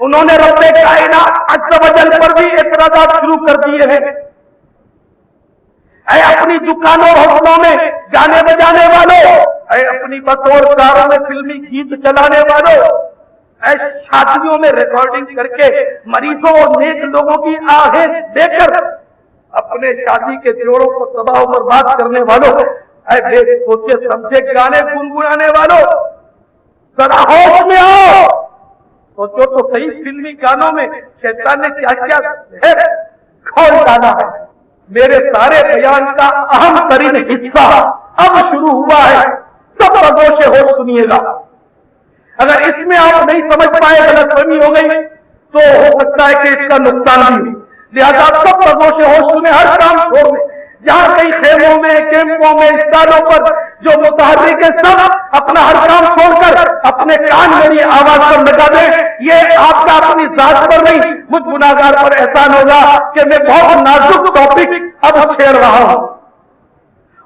انہوں نے رب کائنات عز و جل پر بھی اعتراضات شروع کر دیے ہیں۔ اے اپنی دکانوں اور ہوٹلوں میں گانے بجانے والوں، اے اپنی بسوں اور کاروں میں فلمی گیت چلانے والوں، اے شادیوں میں ریکارڈنگ کر کے مریضوں اور نیک لوگوں کی آہیں دے کر اپنے شادی کے جوڑوں کو تباہ و برباد کرنے والوں، اے بے سوچے سمجھے گانے گنگنانے والوں، ذرا ہوش میں آؤ، سوچو تو صحیح فلمی گانوں میں شیطان نے کیا کیا زہر کھول ڈالا ہے۔ میرے سارے بیان کا اہم ترین حصہ اب شروع ہوا ہے، سب بگوش ہوش سنیے گا۔ اگر اس میں آپ نہیں سمجھ پائے، غلط فہمی ہو گئی تو ہو سکتا ہے کہ اس کا نقصان بھی، لہذا سب بگوش ہوش سنیں، ہر کام چھوڑ دیں۔ جہاں کئی خیموں میں، کیمپوں میں، اسٹالوں پر جو متحرک ہے، سب اپنا ہر کام چھوڑ کر اپنے کان میری آواز پر لگا دیں۔ یہ آپ کا اپنی ذات پر نہیں، مجھ گناہگار پر احسان ہوگا کہ میں بہت نازک ٹاپک اب چھیڑ رہا ہوں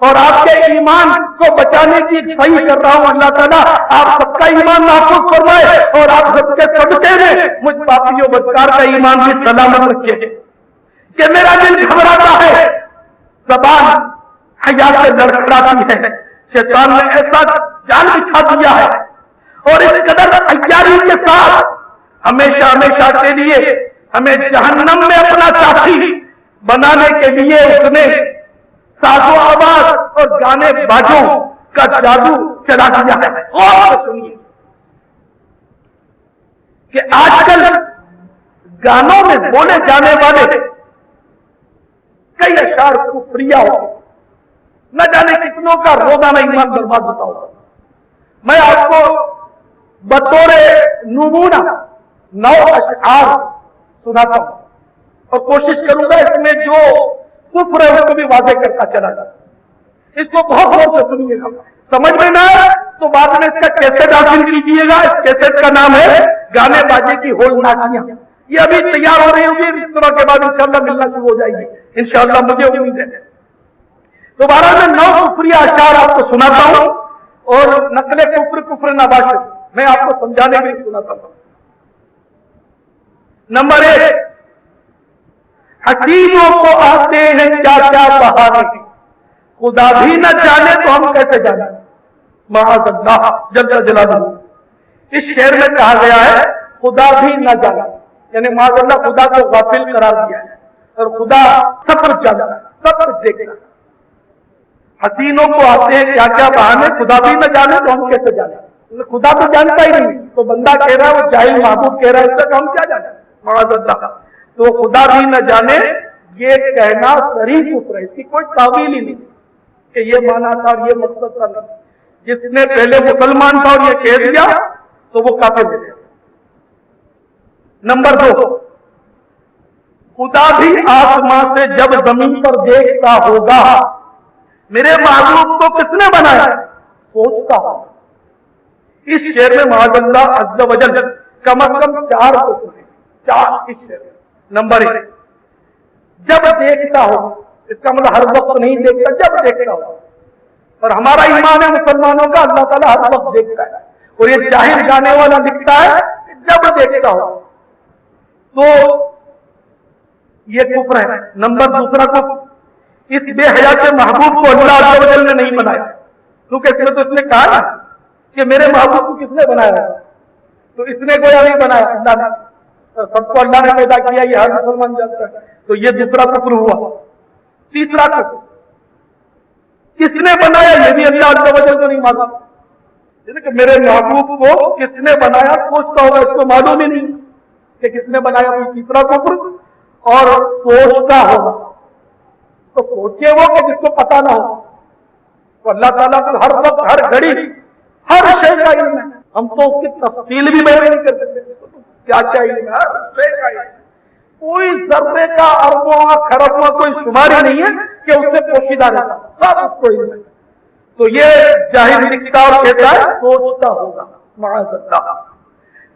اور آپ کے ایمان کو بچانے کی صحیح کر رہا ہوں۔ اللہ تعالیٰ آپ سب کا ایمان محفوظ فرمائے اور آپ سب کے صدقے میں مجھ پاپیوں بدکار کا ایمان بھی سلامت رکھے کہ میرا دل گھبراتا ہے، زبان حیا سے لڑکھڑاتی ہے۔ شیطان نے ایسا جال بچھا دیا ہے اور اس قدر عیاری کے ساتھ ہمیشہ ہمیشہ کے لیے ہمیں جہنم میں اپنا ساتھی بنانے کے لیے اس نے ساز و آواز اور گانے باجوں کا جادو چلا دیا ہے۔ اور سنیے کہ آج کل گانوں میں بولے جانے والے کئی اشعار کفریہ ہوتے، نہ جانے کتنوں کا روزانہ ایمان برباد ہوتا ہوگا۔ میں آپ کو بطور نمونہ 9 اشعار سناتا ہوں اور کوشش کروں گا اس میں جو کفر ہے اس کو بھی واضح کرتا چلا جائے۔ اس کو بہت غور سے سنیے گا، سمجھ میں نہ آئے تو بعد میں اس کا کیسٹ حاصل کیجیے گا۔ اس کیسٹ کا نام ہے گانے باجے کی ہول ناچیاں۔ یہ ابھی تیار ہو رہی ہوگی، اس طرح کے بعد انشاءاللہ ملنا شروع ہو جائے گی، انشاءاللہ مجھے امید ہے۔ تو بہرحال میں 9 کفریہ اشعار آپ کو سناتا ہوں اور نقل کفر نباشر میں آپ کو سمجھانے کے لیے سناتا ہوں۔ نمبر 1، حسینوں کو آتے ہیں کیا کیا بہانے، خدا بھی نہ جانے تو ہم کیسے جانے، معاذ اللہ جل جلالہ۔ اس شعر میں کہا گیا ہے خدا بھی نہ جانے، یعنی معاذ اللہ خدا کو غافل قرار دیا ہے اور خدا سب کچھ جانتا ہے، سب کچھ دیکھتا ہے۔ حسینوں کو آتے ہیں کیا کیا بہانے، خدا بھی نہ جانے تو ہم کیسے جانے۔ خدا تو جانتا ہی نہیں، تو بندہ کہہ رہا ہے وہ جاہل محبوب کہہ رہا ہے، اس کا ہم کیا جانے، معاذ اللہ۔ تو خدا بھی نہ جانے یہ کہنا صریح کفر ہے، اس کی کوئی تعویل ہی نہیں کہ یہ مانا تھا اور یہ مقصد تھا نہیں۔ جس نے پہلے مسلمان تھا اور یہ کہہ دیا تو وہ کافر ہو گیا۔ نمبر 2، خدا بھی آسمان سے جب زمین پر دیکھتا ہوگا، میرے محبوب کو کس نے بنایا، سوچتا ہوں۔ اس شعر میں معاذ اللہ عز و جل کم از کم 4 کفر ہیں، 4 اس شعر میں۔ نمبر 1، جب دیکھتا ہو، اس کا مطلب ہر وقت نہیں دیکھتا، جب دیکھتا ہو۔ اور ہمارا ایمان ہے مسلمانوں کا اللہ تعالیٰ ہر وقت دیکھتا ہے، اور یہ جاہل جانے والا لکھتا ہے جب دیکھتا ہو، تو یہ کفر ہے۔ نمبر 2 کفر، اس بے حیا کے محبوب کو اللہ عز و جل نے نہیں بنایا، کیونکہ اس میں تو اس نے کہا نا کہ میرے محبوب کو کس نے بنایا، تو اس نے کوئی نہیں بنایا، اللہ نے، سب کو اللہ نے پیدا کیا، یہ ہر مسلمان جانتا ہے۔ تو یہ 2 کفر ہوا۔ 3 کفر، کس نے بنایا یہ بھی اللہ عز و جل کو نہیں معلوم، یعنی کہ میرے محبوب کو کس نے بنایا سوچتا ہوگا، اس کو معلوم ہی نہیں کہ کس نے بنایا۔ کوئی 3 کفر، اور سوچتا ہوگا، تو سوچے وہ کہ جس کو پتا نہ ہو۔ تو اللہ تعالیٰ کو ہر وقت ہر گھڑی ہر شے کا علم ہے، ہم تو اس کی تفصیل بھی بیان نہیں کر سکتے کیا کیا علم ہے، ہر شے کا علم ہے۔ کوئی ذرے کا اربواں خربواں کوئی شمار ہی نہیں ہے کہ اس سے پوشیدہ رہتا، سب اس کو علم ہے۔ تو یہ جاہل لکھتا اور کہتا ہے سوچتا ہوگا، معاذ اللہ۔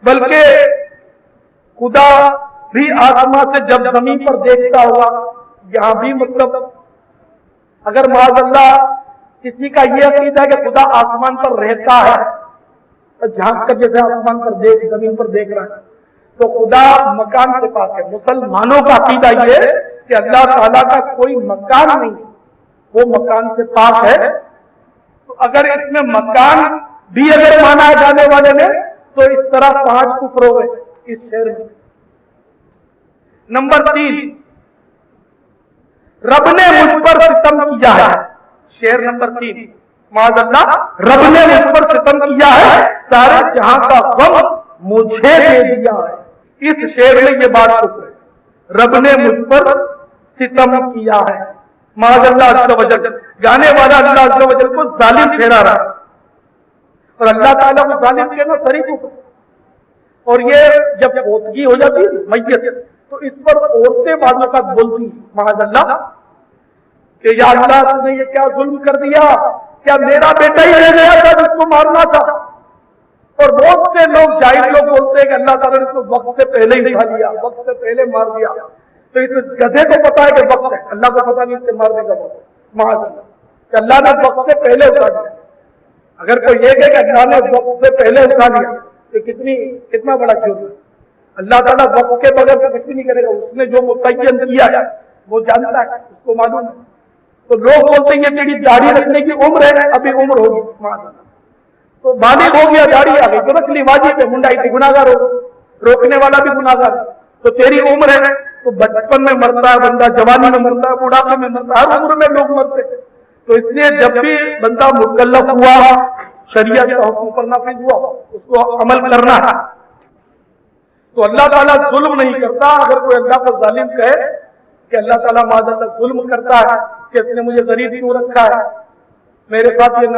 بلکہ خدا بھی آسمان سے جب زمین پر دیکھتا ہوگا، یہاں بھی مطلب اگر معاذ اللہ کسی کا یہ عقیدہ ہے کہ خدا آسمان پر رہتا ہے، جھانک کر جیسے آسمان پر دیکھ زمین پر دیکھ رہا ہے، تو خدا مکان سے پاک ہے. مسلمانوں کا عقیدہ یہ ہے کہ اللہ تعالیٰ کا کوئی مکان نہیں، وہ مکان سے پاک ہے. تو اگر اس میں مکان بھی اگر مانا جانے والے نے تو اس طرح 5 کفر ہو گئے اس شعر میں. نمبر 3، رب نے مجھ پر ستم کیا ہے. شعر نمبر 3، معاذ اللہ، رب نے مجھ پر ستم کیا ہے، سارے جہاں کا غم مجھے دے دیا ہے. اس شعر میں یہ بات ہے، رب نے مجھ پر ستم کیا ہے. معاذ اللہ عز و جل، گانے والا اللہ عز و جل کو ظالم ٹھہرا رہا ہے، اور اللہ تعالیٰ کو ظالم کہنا شریک ہو. اور یہ جب فوتگی ہو جاتی ہے میت، تو اس پر عورتیں بعض اوقات بولتی ہیں معاذ اللہ کہ یا اللہ تم نے یہ کیا ظلم کر دیا، کیا میرا بیٹا ہی رہ گیا تھا جس کو مارنا تھا. اور بہت سے لوگ جاہل لوگ بولتے ہیں کہ اللہ تعالیٰ نے اس کو وقت سے پہلے ہی اٹھا لیا، وقت سے پہلے مار دیا. تو اس گدھے کو پتا ہے کہ وقت ہے، اللہ کو پتا نہیں اس سے مارنے کا وقت. معاذ اللہ کہ اللہ نے وقت سے پہلے اٹھا دیا. اگر کوئی یہ کہ اللہ نے وقت سے پہلے اٹھا لیا تو کتنا بڑا جرم ہے. اللہ تعالیٰ وقت کے بغیر کچھ بھی نہیں کرے گا. اس نے جو متعین کیا ہے وہ جانتا ہے، اس کو معلوم ہے. تو لوگ بولتے ہیں یہ تیری داڑھی رکھنے کی عمر ہے، ابھی عمر ہوگی. تو بالغ ہو گیا، داڑھی آ گئی تو رکھ لی، واجب ہے. منڈائی تھی گناہگار ہو، روکنے والا بھی گناہگار ہے. تو تیری عمر ہے، تو بچپن میں مرتا ہے بندہ، جوانی میں مرتا ہے، بڑھاپے میں مرتا ہے، ہر عمر میں لوگ مرتے ہیں. تو اس لیے جب بھی بندہ مکلف ہوا، شریعت کا حکم پر نافذ ہوا، اس کو عمل کرنا ہے. تو اللہ تعالیٰ ظلم نہیں کرتا. اگر کوئی اللہ کو ظالم کہے کہ اللہ تعالیٰ معاذ اللہ ظلم کرتا ہے کہ اس نے مجھے غریب کیوں رکھا ہے، میرے ساتھ یہ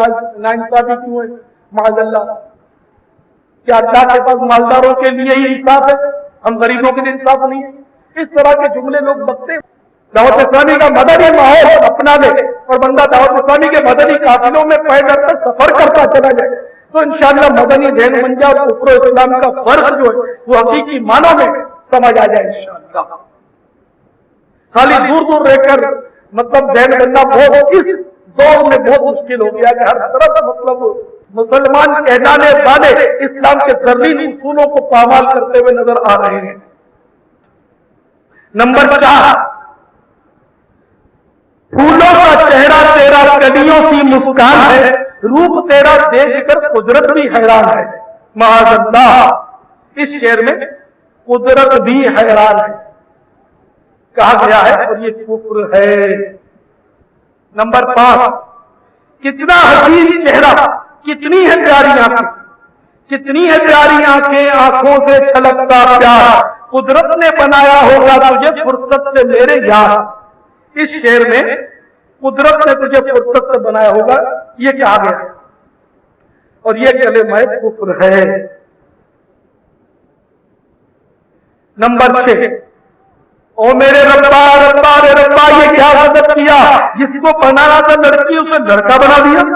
ناانصافی کیوں ہے، معاذ اللہ، کیا اللہ کے پاس مالداروں کے لیے ہی انصاف ہے، ہم غریبوں کے لیے انصاف نہیں ہے. اس طرح کے جملے لوگ بکتے ہیں. دعوت اسلامی کا مدنی ماحول اپنا لے اور بندہ دعوت اسلامی کے مدنی قافلوں میں پیدل کر سفر کرتا چلا جائے تو انشاءاللہ مدنی ذہن بن جائے اور کفر و اسلام کا فرق جو ہے وہ حقیقی معنوں میں سمجھ آ جائے انشاءاللہ. خالی دور رہ کر مطلب ذہن بننا بہت اس دور میں بہت مشکل ہو گیا کہ ہر طرف مطلب مسلمان کہلانے والے اسلام کے زرین اصولوں کو پامال کرتے ہوئے نظر آ رہے ہیں. نمبر 4، پھولوں کا چہرہ تیرا کلیوں سی مسکان ہے، روپ تیرا دیکھ کر قدرت بھی حیران ہے. معاذ اللہ، اس شعر میں قدرت بھی حیران ہے کہا گیا ہے اور یہ کفر ہے. نمبر 5، کتنا حسین چہرہ، کتنی ہے پیاری آنکھیں، کتنی ہے پیاری آنکھیں، آنکھوں سے چھلکتا پیار، قدرت نے بنایا ہوگا تجھے فرصت سے میرے یار. اس شعر میں قدرت نے تجھے فرصت سے بنایا ہوگا یہ کہا گیا ہے اور یہ کلمہ کفر ہے. نمبر 6، او میرے ربا ربا رے ربا، یہ کیا غضب کیا، جس کو بنانا تھا لڑکی اسے لڑکا بنا دیا.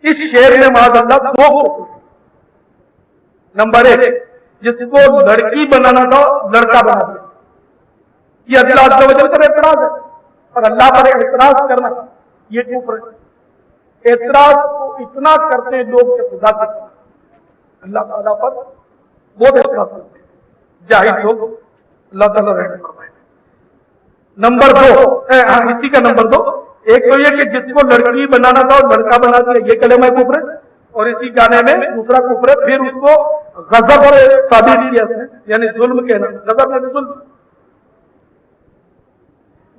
اس شعر میں معاذ اللہ 2 کفر. نمبر 1، جس کو لڑکی بنانا تھا لڑکا بنا دیا، یہ اللہ عز و جل پر اعتراض ہے اور اللہ پر اعتراض کرنا یہ کفر ہے. اعتراض کو اتنا کرتے ہیں لوگ کہ خدا کے اللہ تعالیٰ پر بہت اعتراض کرتے ہیں جاہل لوگ. اللہ تعالیٰ رحم فرمائے. نمبر 2، اسی کا نمبر 2، ایک تو یہ کہ جس کو لڑکی بنانا تھا اور لڑکا بنا دیا یہ کلمہ کفر ہے، اور اسی گانے میں دوسرا کفر ہے پھر اس کو غضب اور تعبیر کیا ہے یعنی ظلم کہنا، غضب یعنی ظلم.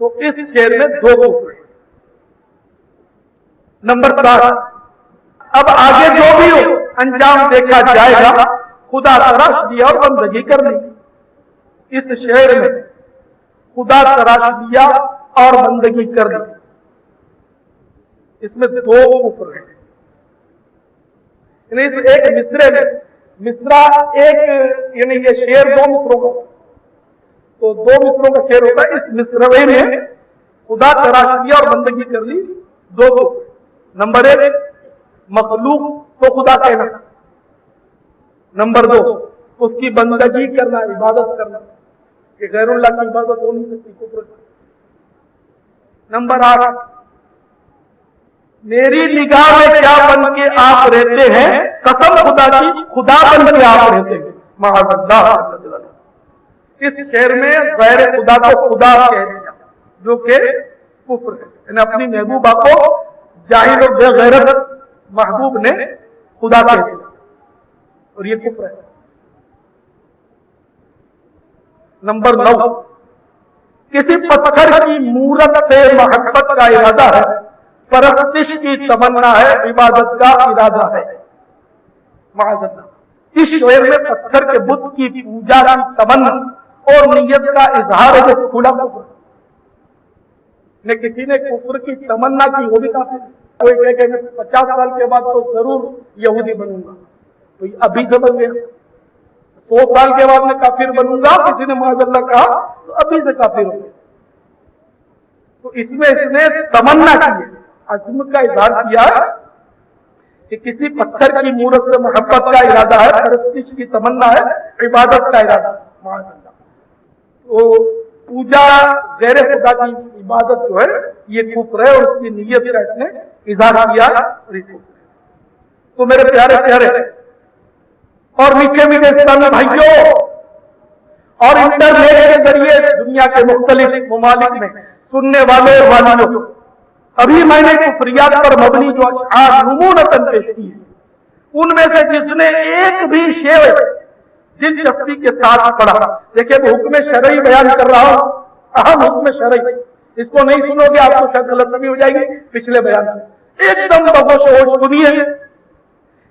تو اس شعر میں 2 کفر ہے. نمبر 7، اب آگے جو بھی ہو انجام دیکھا جائے گا، خدا تراش دیا اور بندگی کر لی. اس شعر میں خدا تراش دیا اور بندگی کر لی، اس میں 2 کفر ہیں. یعنی اس ایک مصرے میں مصرا ایک یعنی یہ شعر 2 مصروں کا، تو 2 مصروں کا شعر ہوتا ہے. اس مصرے میں خدا تراش دیا اور بندگی کر لی 2 کفر. نمبر 1، مخلوق کو خدا کہنا. نمبر 2، اس کی بندگی کرنا، عبادت کرنا کہ غیر اللہ کی عبادت ہو نہیں سکتی، کفر. نمبر 8، میری نگاہ میں کیا بن کے آپ رہتے ہیں، قسم خدا کی خدا بن کے آپ رہتے ہیں. معاذ اللہ۔ اس شعر میں غیر خدا کو خدا کہہ دیا جو کہ کفر ہے، یعنی اپنی محبوبہ کو جاہل اور بے غیرت محبوب نے خدا کہہ دیا اور یہ کفر ہے۔ نمبر 9، کسی پتھر کی مورت سے محبت کا ارادہ ہے، پرستش کی تمنا ہے، عبادت کا ارادہ ہے۔ معاذ اللہ، اس شعر میں پتھر کے بت کی پوجا کی تمنا اور نیت کا اظہار ہے جو کھلا کفر نے کسی نے کفر کی تمنا کی، وہ بھی کافر ہے۔ کوئی کہے کہ میں 50 سال کے بعد تو ضرور یہودی بنوں گا، تو یہ ابھی سے بن گیا۔ 100 سال کے بعد میں کافر بنوں گا، کسی نے معاذ اللہ کہا تو ابھی سے کافر ہو گیا۔ تو اس میں اس نے تمنا کی ہے، عزم کا اظہار کیا ہے کہ کسی پتھر کی مورت سے محبت کا ارادہ ہے، پرستش کی تمنا ہے، عبادت کا ارادہ ہے۔ معاذ اللہ، تو پوجا غیر خدا کی عبادت جو ہے یہ کفر ہے اور اس کی نیت کا اس نے اظہار کیا اور یہ کفر ہے۔ تو میرے پیارے پیارے اور میٹھے میٹھے اسلامی بھائیوں، اور انٹرنیٹ کے ذریعے دنیا کے مختلف ممالک میں سننے والے اور والیوں، ابھی میں نے کفریات پر مبنی جو اشعار نمونتاً پیش کی ہے، ان میں سے جس نے ایک بھی شعر دلچسپی کے ساتھ پڑھا، دیکھیں وہ حکم شرعی بیان کر رہا ہوں، اہم حکم شرعی، اس کو نہیں سنو گے آپ کو شاید غلط فہمی ہو جائے گی پچھلے بیان سے، ایک دم بغوش و ہوش سنیے۔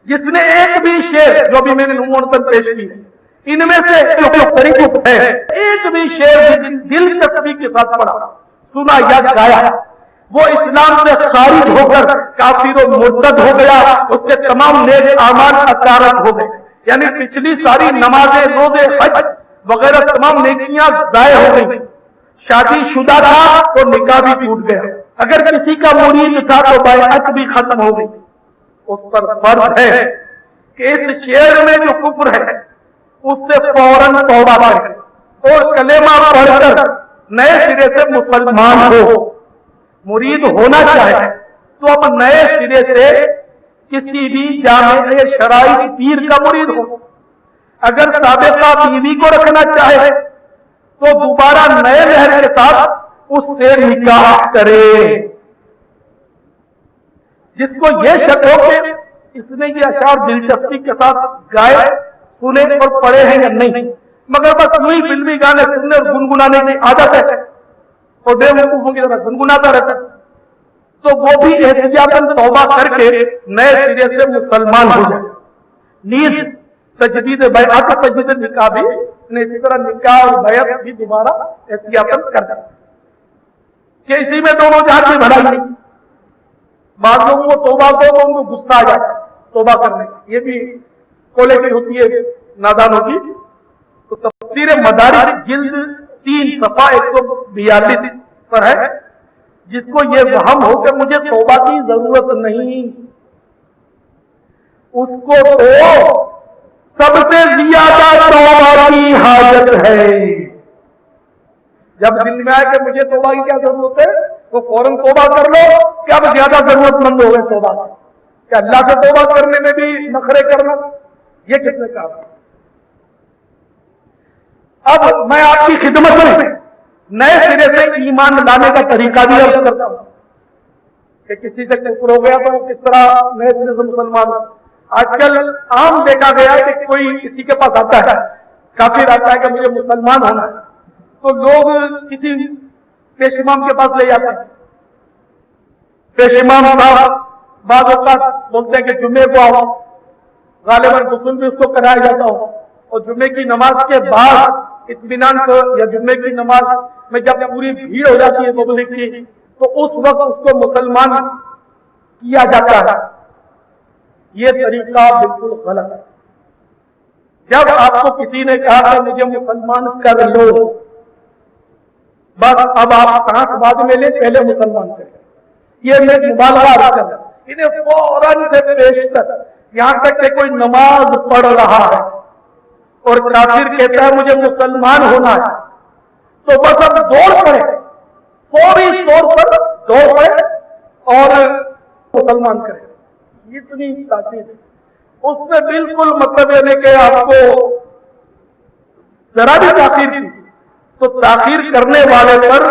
جس نے ایک بھی شعر جو بھی میں نے نمونتاً پیش کی ان میں سے جو ہے ایک بھی شعر دلچسپی کے ساتھ پڑھا، سنا یا گایا، وہ اسلام سے خارج ہو کر کافر و مرتد ہو گیا، اس کے تمام نیک اعمال اثارت ہو گئے، یعنی پچھلی ساری نمازیں، روزے، حج وغیرہ تمام نیکیاں ضائع ہو گئی۔ شادی شدہ تھا تو نکاح بھی ٹوٹ گیا، اگر کسی کا مرید تھا تو بیعت بھی ختم ہو گئی۔ اس پر فرض ہے کہ اس شعر میں جو کفر ہے اس سے فوراً توبہ کرے اور کلمہ پڑھ کر نئے سرے سے مسلمان ہو۔ مرید ہونا چاہے تو اب نئے سرے سے کسی بھی جامع شرعی پیر کا مرید ہو، اگر سابقہ بیوی کو رکھنا چاہے تو دوبارہ نئے مہر کے ساتھ اس سے نکاح کرے۔ جس کو یہ شک ہو کہ اس نے یہ اشعار دلچسپی کے ساتھ گائے، سنے اور پڑھے ہیں یا نہیں، مگر بس وہی فلمی گانے سننے اور گنگنانے کی عادت ہے اور بے وقوفوں کی طرح گنگناتا رہتا ہے، تو وہ بھی احتیاطاً توبہ کر کے نئے سرے سے مسلمان ہو جائے۔ نیز تجدید بیعت، تجدید نکاح بھی اسی طرح نکاح اور بیعت بھی دوبارہ احتیاطاً کر دیں کہ اسی میں دونوں جہاں کی بھلائی نہیں۔ بعض لوگوں کو توبہ کو تو ان کو غصہ آ جاتا ہے توبہ کرنے کا، یہ بھی کوالٹی ہوتی ہے نادانوں کی۔ تو تفسیر مدارج جلد 3 صفحہ 142 پر ہے، جس کو یہ وہم ہو کہ مجھے توبہ کی ضرورت نہیں، اس کو تو سب سے زیادہ توبہ کی حاجت ہے۔ جب دل میں آئے کہ مجھے توبہ کی کیا ضرورت ہے تو فوراً توبہ کر لو، کہ اب زیادہ ضرورت مند ہو گئے توبہ، کہ اللہ سے توبہ کرنے میں بھی نخرے کرنا، یہ کس نے کہا؟ اب میں آپ کی خدمت میں نئے سرے سے ایمان لانے کا طریقہ بھی عرض کرتا ہوں کہ کسی سے کفر ہو گیا تو وہ کس طرح نئے سرے سے مسلمان۔ آج کل عام دیکھا گیا کہ کوئی کسی کے پاس آتا ہے، کافر آتا ہے کہ مجھے مسلمان ہونا ہے، تو لوگ کسی پیش امام کے پاس لے جاتے ہیں، پیش امام صاحب بعض اوقات بولتے ہیں کہ جمعے کو آؤ، غالباً غسل بھی اس کو کرایا جاتا ہو، اور جمعے کی نماز کے بعد اطمینان سے یا جمعے کی نماز میں جب پوری بھیڑ ہو جاتی ہے پبلک کی تو اس وقت اس کو مسلمان کیا جاتا ہے۔ یہ طریقہ بالکل غلط ہے۔ جب آپ کو کسی نے کہا کہ مجھے مسلمان کر لو، بس اب آپ سانس بعد میں لیں، پہلے مسلمان کریں، یہ میں مبالغہ کر رہا ہوں۔ انہیں فوراً سے پیشتر یہاں تک کہ کوئی نماز پڑھ رہا ہے اور کافر کہتا ہے مجھے مسلمان ہونا ہے، تو بس اب دوڑ پڑے، فوری طور پر دوڑ پڑے اور مسلمان کرے۔ اتنی تاکید ہے اس میں، بالکل مطلب یہ نہیں کہ آپ کو ذرا بھی تاخیر کی تو تاخیر کرنے والے پر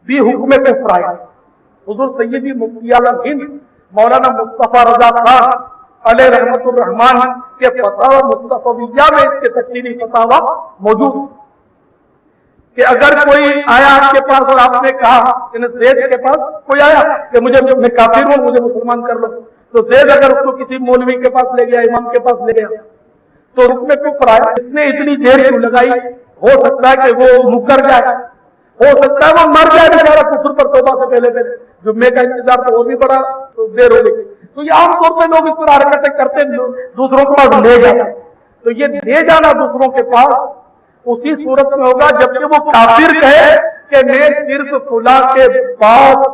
بھی حکم کفر آئے. حضور سیدی مفتی عالم ہند مولانا مصطفیٰ رضا خان علیہ رحمت الرحمان کے فتاوی مصطفیہ میں اس کے تفصیلی فتاوی موجود کہ اگر کوئی آیا آپ کے پاس اور آپ نے کہا کہ زید کے پاس کوئی آیا کہ میں کافر ہوں مجھے مسلمان کر لو، تو زید اگر اس کو کسی مولوی کے پاس لے گیا، امام کے پاس لے گیا تو حکم کفر آیا. اس نے اتنی دیر کیوں لگائی؟ ہو سکتا ہے کہ وہ مکر جائے، ہو سکتا ہے وہ مر جائے بیچارہ کفر پر توبہ سے پہلے. جمعے کا انتظار تو اور بھی بڑا دیر ہو گئی. تو یہ عام طور پہ لوگ اس طرح حرکتیں کرتے دوسروں کے پاس لے جاتے. تو یہ لے جانا دوسروں کے پاس اسی صورت میں ہوگا جبکہ وہ کافر کہے کہ میں صرف فلاں کے پاس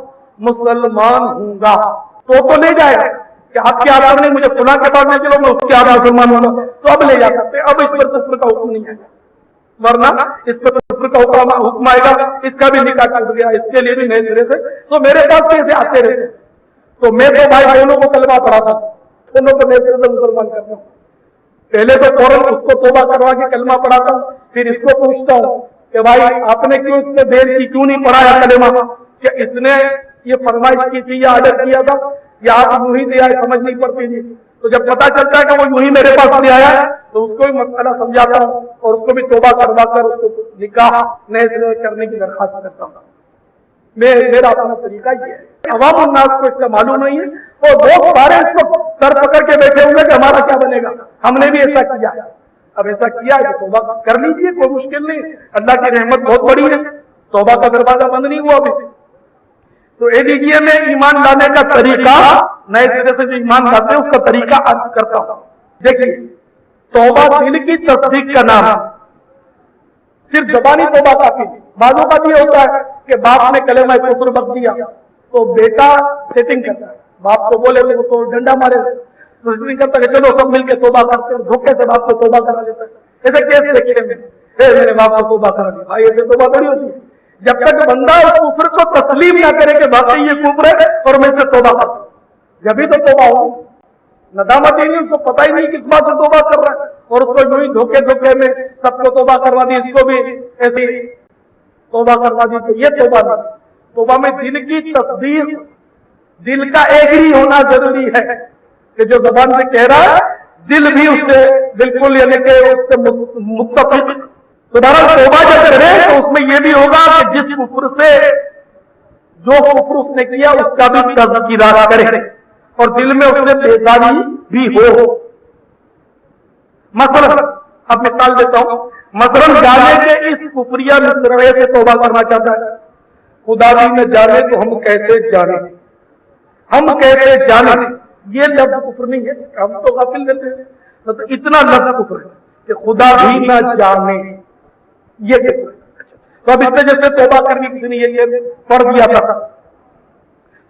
مسلمان ہوں گا تو لے جائے گا کہ آپ کے آدھار نہیں مجھے فلاں کے پاس نہیں چلو میں اس کے آدھار مسلمان ہوں گا تو اب لے جا سکتے. اب اس پر کفر کا حکم نہیں آئے گا، ورنہ اس پر کفر کا حکم آئے گا. اس کا بھی نکاح ٹوٹ گیا، اس کے لیے بھی نئے سرے سے. تو میرے پاس کیسے آتے رہتے؟ تو میں تو بھائی دونوں کو کلمہ پڑھاتا ہوں، دونوں کو نئے سرے سے مسلمان کرتا ہوں. پہلے تو فوراً اس کو توبہ کروا کے کلمہ پڑھاتا ہوں، پھر اس کو پوچھتا ہوں کہ بھائی آپ نے کیوں اس میں دیر کی، کیوں نہیں پڑھایا کلمہ؟ کہ اس نے یہ فرمائش کی تھی یا آرڈر کیا تھا یا آپ یوں ہی دیا سمجھ نہیں پڑتی تھی. تو جب پتا چلتا ہے کہ وہ یوں ہی میرے پاس لے آیا تو اس کو بھی مسئلہ سمجھاتا ہوں اور اس کو بھی توبہ کروا کر اس کو نکاح نئے سرے کرنے کی درخواست کرتا ہوں. میرا اپنا طریقہ یہ ہے. عوام الناس کو اس کا معلوم نہیں ہے اور لوگ سارے اس کو سر پکڑ کے بیٹھے ہوئے کہ ہمارا کیا بنے گا، ہم نے بھی ایسا کیا. اب ایسا کیا ہے توبہ کر لیجیے، کوئی مشکل نہیں، اللہ کی رحمت بہت بڑی ہے، توبہ کا دروازہ بند نہیں ہوا ابھی. تو ADDA میں ایمان لانے کا طریقہ، نئے سرے سے جو ایمان لاتے ہیں اس کا طریقہ عرض کرتا ہوں. دیکھیے توبہ دل کی تصدیق کا نام ہے، صرف زبانی توبہ کافی نہیں. بعضوں کا بھی ہوتا ہے کہ باپ نے کلمہ کفر بک دیا تو بیٹا سیٹنگ کرتا ہے، باپ کو بولے وہ تو ڈنڈا مارے تو سیٹنگ کرتا ہے کہ چلو سب مل کے توبہ کرتے ہیں، دھوکے سے باپ کو توبہ کرا لیتا ہے. ایسے کیس دیکھے میں نے باپ کو توبہ کرا دیا. بھائی ایسے توبہ تھوڑی ہوتی ہے. جب تک بندہ اس کفر کو تسلیم نہ کرے کہ واقعی یہ کفر ہے اور میں سے توبہ کرتا ہوں، جبھی تو توبہ ہو. ندامت ہی نہیں، اس کو پتہ ہی نہیں کس بات سے توبہ کر رہا ہے اور اس کو یوں ہی دھوکے میں سب کو توبہ کروا دی، اس کو بھی ایسی توبہ کروا دی. تو یہ توبہ نہیں. توبہ میں دل کی تصدیق، دل کا ایگری ہونا ضروری ہے کہ جو زبان سے کہہ رہا ہے دل بھی اس سے بالکل یعنی کہ اس سے متفق. تو بہرحال توبہ جب کرے تو اس میں یہ بھی ہوگا کہ جس کفر سے جو کفر اس نے کیا اس کا بھی تذکرہ کرے اور دل میں اس سے بیزاری بھی ہو. مثلا اب مثال دیتا ہوں، مثلا جانے کے اس کفریہ مصرعے سے توبہ کرنا چاہتا ہے. خدا بھی نہ جانے تو ہم کیسے جانے، ہم کیسے جانے. یہ لفظ کفر نہیں ہے، ہم تو غافل لیتے ہیں. مطلب اتنا لفظ کفر ہے کہ خدا بھی نہ جانے، یہ کفر ہے. تو اب اس میں جیسے توبہ کرنی کسی نے یہ شعر پڑھ دیا تھا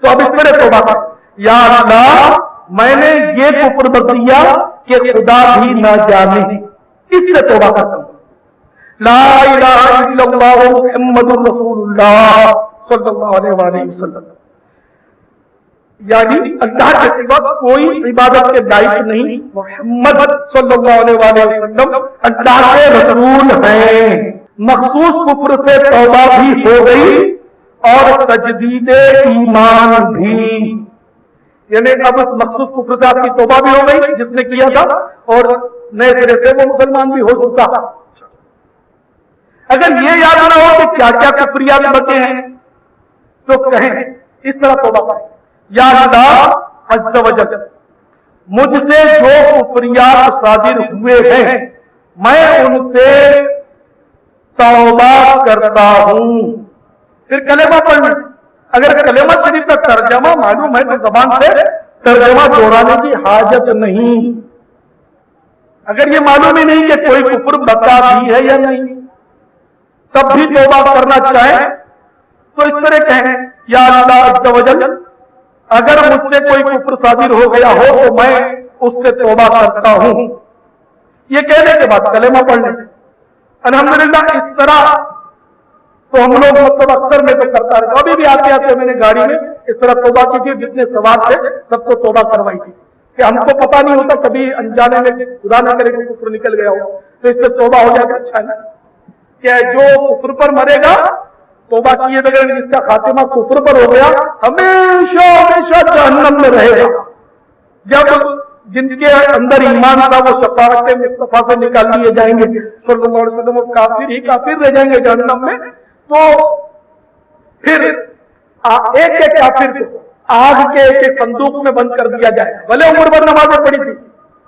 تو اب اس میں توبہ کر، یا اللہ میں نے یہ کفر بتایا کہ خدا بھی نہ جانے، اس سے توبہ کرتا ہوں. لا الہ الا اللہ محمد رسول اللہ صلی اللہ علیہ وآلہ وسلم. یعنی اللہ کے سوا کوئی عبادت کے لائق نہیں، محمد صلی اللہ علیہ وآلہ وسلم اللہ کے رسول ہیں. مخصوص کفر سے توبہ بھی ہو گئی اور تجدید ایمان بھی، یعنی اب اس مخصوص کفر سے آپ کی توبہ بھی ہو گئی جس نے کیا تھا اور نئے سرے سے وہ مسلمان بھی ہو چکا. اگر یہ یاد نہ ہو کہ کیا کیا کفریات بچے ہیں تو کہیں اس طرح توبہ کریں، یا اللہ عز و جل مجھ سے جو کفریات صادر ہوئے ہیں میں ان سے توبہ کرتا ہوں. پھر کلمہ پڑھنا، اگر کلمہ شریف کا ترجمہ معلوم ہے تو زبان سے ترجمہ دوہرانے کی حاجت نہیں. اگر یہ معلوم ہی نہیں کہ کوئی کفر بتا بھی ہے یا نہیں تب بھی توبہ کرنا چاہیں تو اس طرح کہیں، یا اللہ عز و جل اگر مجھ سے کوئی کفر صادر ہو گیا ہو تو میں اس سے توبہ کرتا ہوں. یہ کہنے کے بعد کلمہ پڑھ لیں. الحمدللہ اس طرح تو ہم لوگ مطلب اکثر میں تو کرتا رہتا. ابھی بھی آتے آتے میں نے گاڑی میں اس طرح توبہ کی تھی، جتنے سوال تھے سب کو توبہ کروائی تھی کہ ہم کو پتہ نہیں ہوتا کبھی انجانے میں خدا نہ کرے کہ کفر نکل گیا ہو. تو اس سے توبہ ہو جائے تو اچھا ہے نا. کہ جو کفر پر مرے گا توبہ کیے بغیر جس کا خاتمہ کفر پر ہو گیا ہمیشہ ہمیشہ جہنم میں رہے گا. جب جن کے اندر ایمان تھا وہ شفاعت مصطفیٰ سے نکال لیے جائیں گے صلی اللہ علیہ وسلم, وہ کافر ہی کافر رہ جائیں گے جہنم میں. تو پھر ایک ایک کافر کو آگ کے ایک صندوق میں بند کر دیا جائے. بھلے عمر بھر نمازیں پڑھی تھی,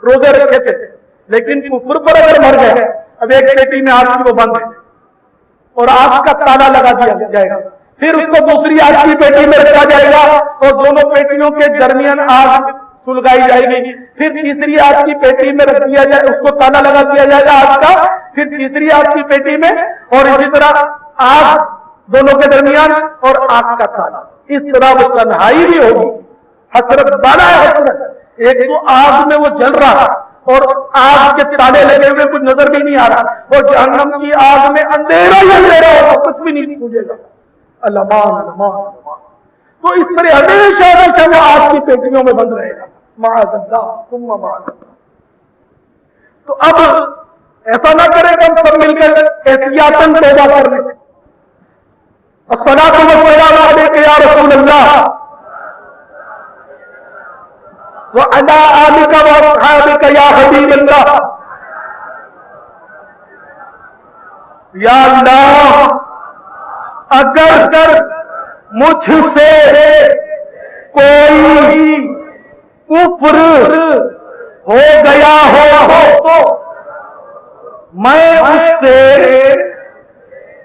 روزے رکھے تھے, لیکن کفر پر اگر مر گئے اب ایک پیٹی میں آگ کی وہ بند ہے اور آگ کا تالا لگا دیا جائے گا. پھر اس کو دوسری آگ کی پیٹی میں رکھا جائے گا اور دونوں پیٹیوں کے درمیان آگ سلگائی جائے گی. پھر تیسری آگ کی پیٹی میں رکھ دیا جائے, اس کو تالا لگا دیا جائے گا آگ کا. پھر تیسری آگ کی پیٹی میں اور اسی طرح آگ دونوں کے درمیان اور آگ کا تالا. اس طرح وہ تنہائی بھی ہوگی, حسرت بالا ہے حسرت. ایک تو آگ میں وہ جل رہا اور آگ کے تالے لگے ہوئے کچھ نظر بھی نہیں آ رہا, اور جہنم کی آگ میں اندھیرا ہی اندھیرا ہوگا, کچھ بھی نہیں سوجے گا. الامان الامان الامان. تو اس طرح ہمیشہ ہمیشہ وہ آگ کی پیٹیوں میں بند رہے گا. معاذ اللہ ثم معاذ اللہ. تو اب ایسا نہ کریں کہ ہم سب مل کر احتیاطاً توبہ کر لیں. الصلاۃ والسلام علیک یا رسول اللہ وعلی آلک واصحابک یا حبیب اللہ. یا اللہ, اگر مجھ سے کوئی کفر ہو گیا ہو تو میں اس سے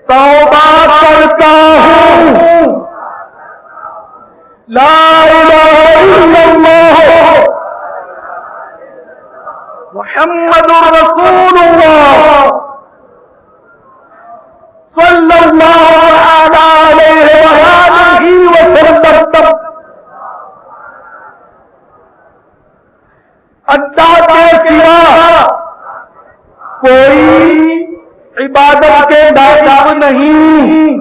توبہ کرتا ہوں. لا الہ الا اللہ محمد رسول اللہ صلی اللہ علیہ وآلہ وسلم. اللہ کے سوا کوئی عبادت کے لائق نہیں.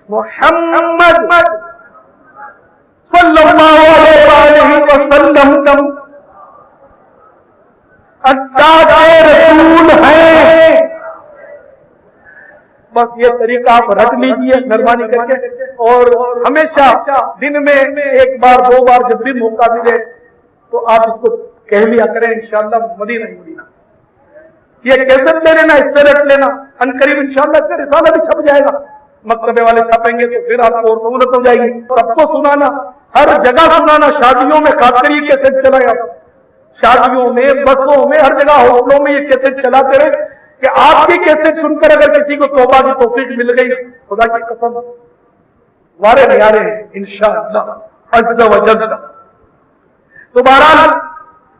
محمد صلی اللہ علیہ وسلم اللہ کے رسول ہیں. بس یہ طریقہ آپ رکھ لیجیے مہربانی کر کے, اور ہمیشہ دن میں ایک بار دو بار جب بھی موقع ملے تو آپ اس کو کہہ لیا کریں. انشاءاللہ مدینہ مدینہ یہ کیسٹ لے لینا, اس سے رکھ لینا. ان قریب انشاءاللہ اس کا رسالہ بھی چھپ جائے گا, مکتبے والے چھاپیں گے تو پھر آپ کو اور سہولت ہو جائے گی. سب کو سنانا, ہر جگہ سنانا. شادیوں میں خاص کر یہ کیسٹ چلائے, شادیوں میں, بسوں میں, ہر جگہ ہوٹلوں میں یہ کیسٹ چلاتے رہے کہ آپ کی کیسٹ سن کر اگر کسی کو توبہ کی توفیق مل گئی, خدا کی قسم وارے نیارے ہیں انشاءاللہ عز و جل. تو بہرحال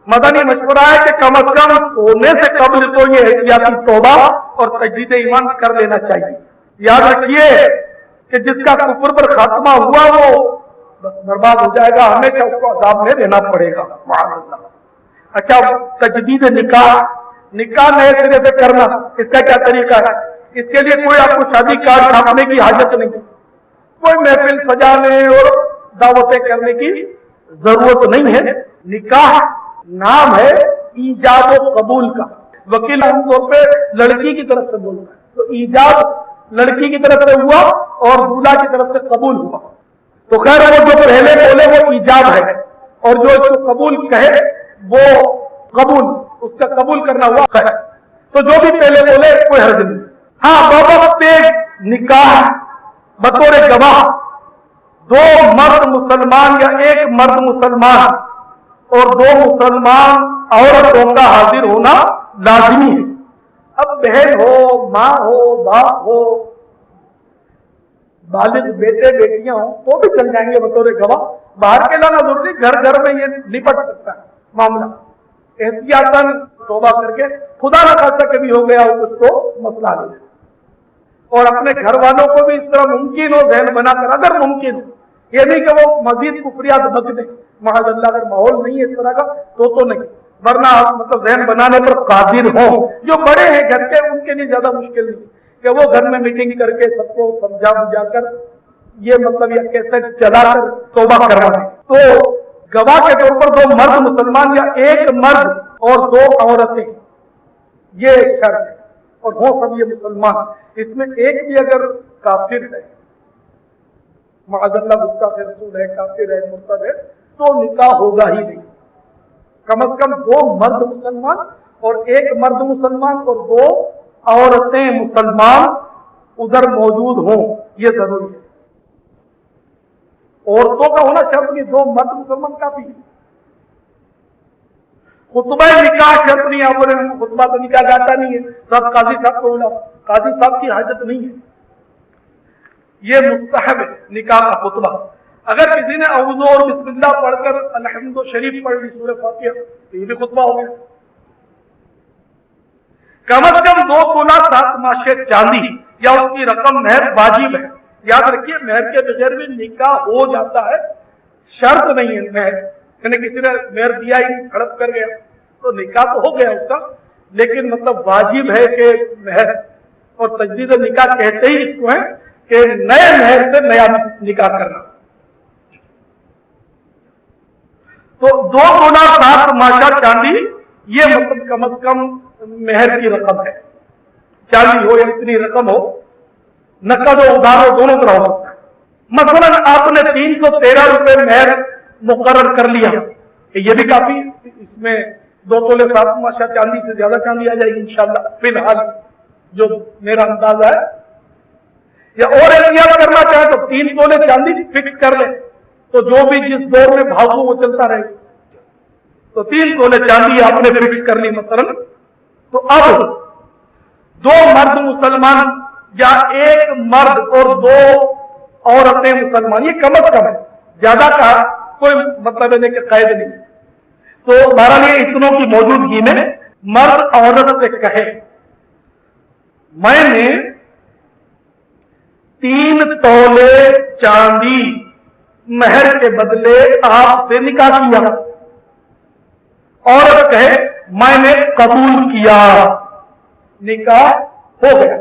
مدنی مشورہ ہے کہ کم از کم سونے سے قبل تو یہ احتیاطی توبہ اور تجدید ایمان کر لینا چاہیے. یاد رکھیے کہ جس کا کفر پر خاتمہ ہوا وہ بس برباد ہو جائے گا, ہمیشہ اس کو عذاب میں رہنا پڑے گا. اچھا, تجدید نکاح نئے سرے سے کرنا, اس کا کیا طریقہ ہے؟ اس کے لیے کوئی آپ کو شادی کارڈ چھاپنے کی حاجت نہیں, کوئی محفل سجانے اور دعوتیں کرنے کی ضرورت نہیں ہے. نکاح نام ہے ایجاب و قبول کا. وکیل عام طور پہ لڑکی کی طرف سے بولتا ہے, تو ایجاب لڑکی کی طرف سے ہوا اور دولہا کی طرف سے قبول ہوا. تو خیر وہ جو پہلے بولے وہ ایجاب ہے, اور جو اس کو قبول کہے وہ قبول, اس کا قبول کرنا ہوا خیر. تو جو بھی پہلے بولے کوئی حرج نہیں. ہاں, بابت نکاح بطور گواہ دو مرد مسلمان یا ایک مرد مسلمان اور دو مسلمان عورتوں کا حاضر ہونا لازمی ہے. اب بہن ہو, ماں ہو, باپ ہو, بالغ بیٹے بیٹیاں ہوں تو بھی چل جائیں گے بطور گواہ. باہر کے لانا ضروری, گھر گھر میں یہ نپٹ سکتا ہے معاملہ. احتیاطاً توبہ کر کے, خدا نہ خاصہ کبھی ہو گیا ہو کچھ تو مسئلہ لے, اور اپنے گھر والوں کو بھی اس طرح ممکن ہو ذہن بنا کر, اگر ممکن ہو, یہ نہیں کہ وہ مزید کفریات بک دیں معاذ اللہ. اگر ماحول نہیں ہے اس طرح کا تو نہیں, ورنہ مطلب ذہن بنانے پر قادر ہوں. جو بڑے ہیں گھر کے ان کے لیے زیادہ مشکل نہیں کہ وہ گھر میں میٹنگ کر کے سب کو سمجھا بجھا کر یہ مطلب یہ کیسے چلا کر توبہ کروا دیں. تو گواہ کے طور پر دو مرد مسلمان یا ایک مرد اور دو عورتیں, یہ شرط ہے، اور ہو سب یہ مسلمان، اس میں ایک بھی اگر کافر ہے، معاذ اللہ گستاخ رسول ہے، کافر ہے، مرتد ہے، تو نکاح ہوگا ہی نہیں۔ کم از کم 2 مرد مسلمان اور 1 مرد مسلمان اور 2 عورتیں مسلمان ادھر موجود ہوں، یہ ضروری ہے۔ عورتوں کا ہونا شرط نہیں، 2 مرد مسلمان کافی ہے۔ خطبہ نکاح شرط نہیں، آپ بولے خطبہ تو نکاح گاتا نہیں ہے، سب قاضی صاحب کو بولا، قاضی صاحب کی حاجت نہیں ہے، یہ مستحب ہے نکاح کا خطبہ۔ اگر کسی نے اعوذ اور بسم اللہ پڑھ کر الحمد شریف پڑھ لی سورہ فاتحہ تو یہ بھی خطبہ ہو گیا۔ کم از کم 2 تولہ 7 ماشے چاندی یا اس کی رقم مہر واجب ہے۔ یاد رکھیے مہر کے بغیر بھی نکاح ہو جاتا ہے، شرط نہیں ہے مہر، یعنی کسی نے مہر دیا ہی ہڑپ کر گیا تو نکاح تو ہو گیا اس کا، لیکن مطلب واجب ہے کہ مہر، اور تجدید نکاح کہتے ہی اس کو ہے کہ نئے مہر سے نیا نکاح کرنا۔ تو 2 تولہ 7 ماشا چاندی یہ مطلب کم از کم مہر کی رقم ہے، چاندی ہو یا اتنی رقم ہو، نقد و ادھار ہو، دونوں طرح ہو سکتا ہے۔ مثلا آپ نے 313 روپے مہر مقرر کر لیا کہ یہ بھی کافی، اس میں 2 تولے 7 ماشا چاندی سے زیادہ چاندی آ جائے گی انشاءاللہ، فی الحال جو میرا اندازہ ہے، یا اور احتیاط کرنا چاہے تو 3 تولے چاندی فکس کر لیں، تو جو بھی جس دور میں بھاؤ ہو وہ چلتا رہے گا، تو 3 تولے چاندی آپ نے فکس کر لی مثلا، تو اب 2 مرد مسلمان یا 1 مرد اور 2 عورتیں مسلمان، یہ کم از کم ہے، زیادہ کا کوئی مطلب ہے کہ قید نہیں۔ تو بہرحال یہ اتنوں کی موجودگی میں مرد عورت سے کہے میں نے 3 تولے چاندی مہر کے بدلے آپ سے نکاح کیا، عورت کہے میں نے قبول کیا، نکاح ہو گیا۔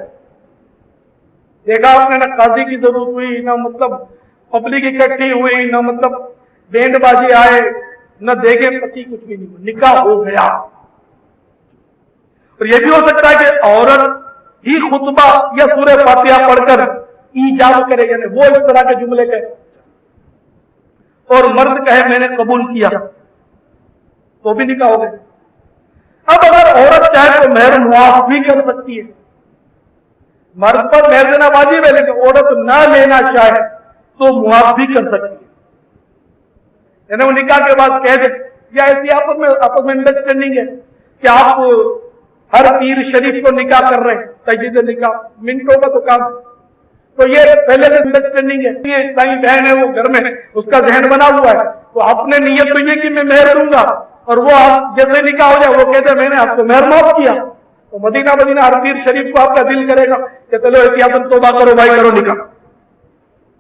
دیکھا آپ نے، نہ قاضی کی ضرورت ہوئی، نہ مطلب پبلک اکٹھی ہوئی، نہ مطلب بینڈ بازی آئے، نہ دیکھے پتی، کچھ بھی نہیں، نکاح ہو گیا۔ اور یہ بھی ہو سکتا ہے کہ عورت ہی خطبہ یا سورہ فاتحہ پڑھ کر ایجاب کرے، یعنی وہ اس طرح کے جملے کہے، اور مرد کہے میں نے قبول کیا، تو بھی نکاح ہو گیا۔ اب اگر عورت چاہے تو مہر معاف بھی کر سکتی ہے، مرد پر مہر دینا واجب ہے، لیکن عورت نہ لینا چاہے تو معاف بھی کر سکتی ہے، یعنی وہ نکاح کے بعد کہہ دے، یا ایسی آپس میں انڈرسٹینڈنگ ہے کہ آپ ہر پیر شریف کو نکاح کر رہے ہیں، تجدید نکاح منٹوں کا تو کام، تو یہ پہلے سے انڈرسٹینڈنگ ہے، یہ اسلامی بہن ہے، وہ گھر میں ہے، اس کا ذہن بنا ہوا ہے، تو آپ نے نیت تو یہ کہ میں مہر دوں گا، اور وہ آپ جیسے نکاح ہو جائے وہ کہتے ہیں میں نے آپ کو مہر معاف کیا، تو مدینہ ہر پیر شریف کو آپ کا دل کرے گا کہ چلو احتیاطاً توبہ کرو بھائی، کرو نکاح،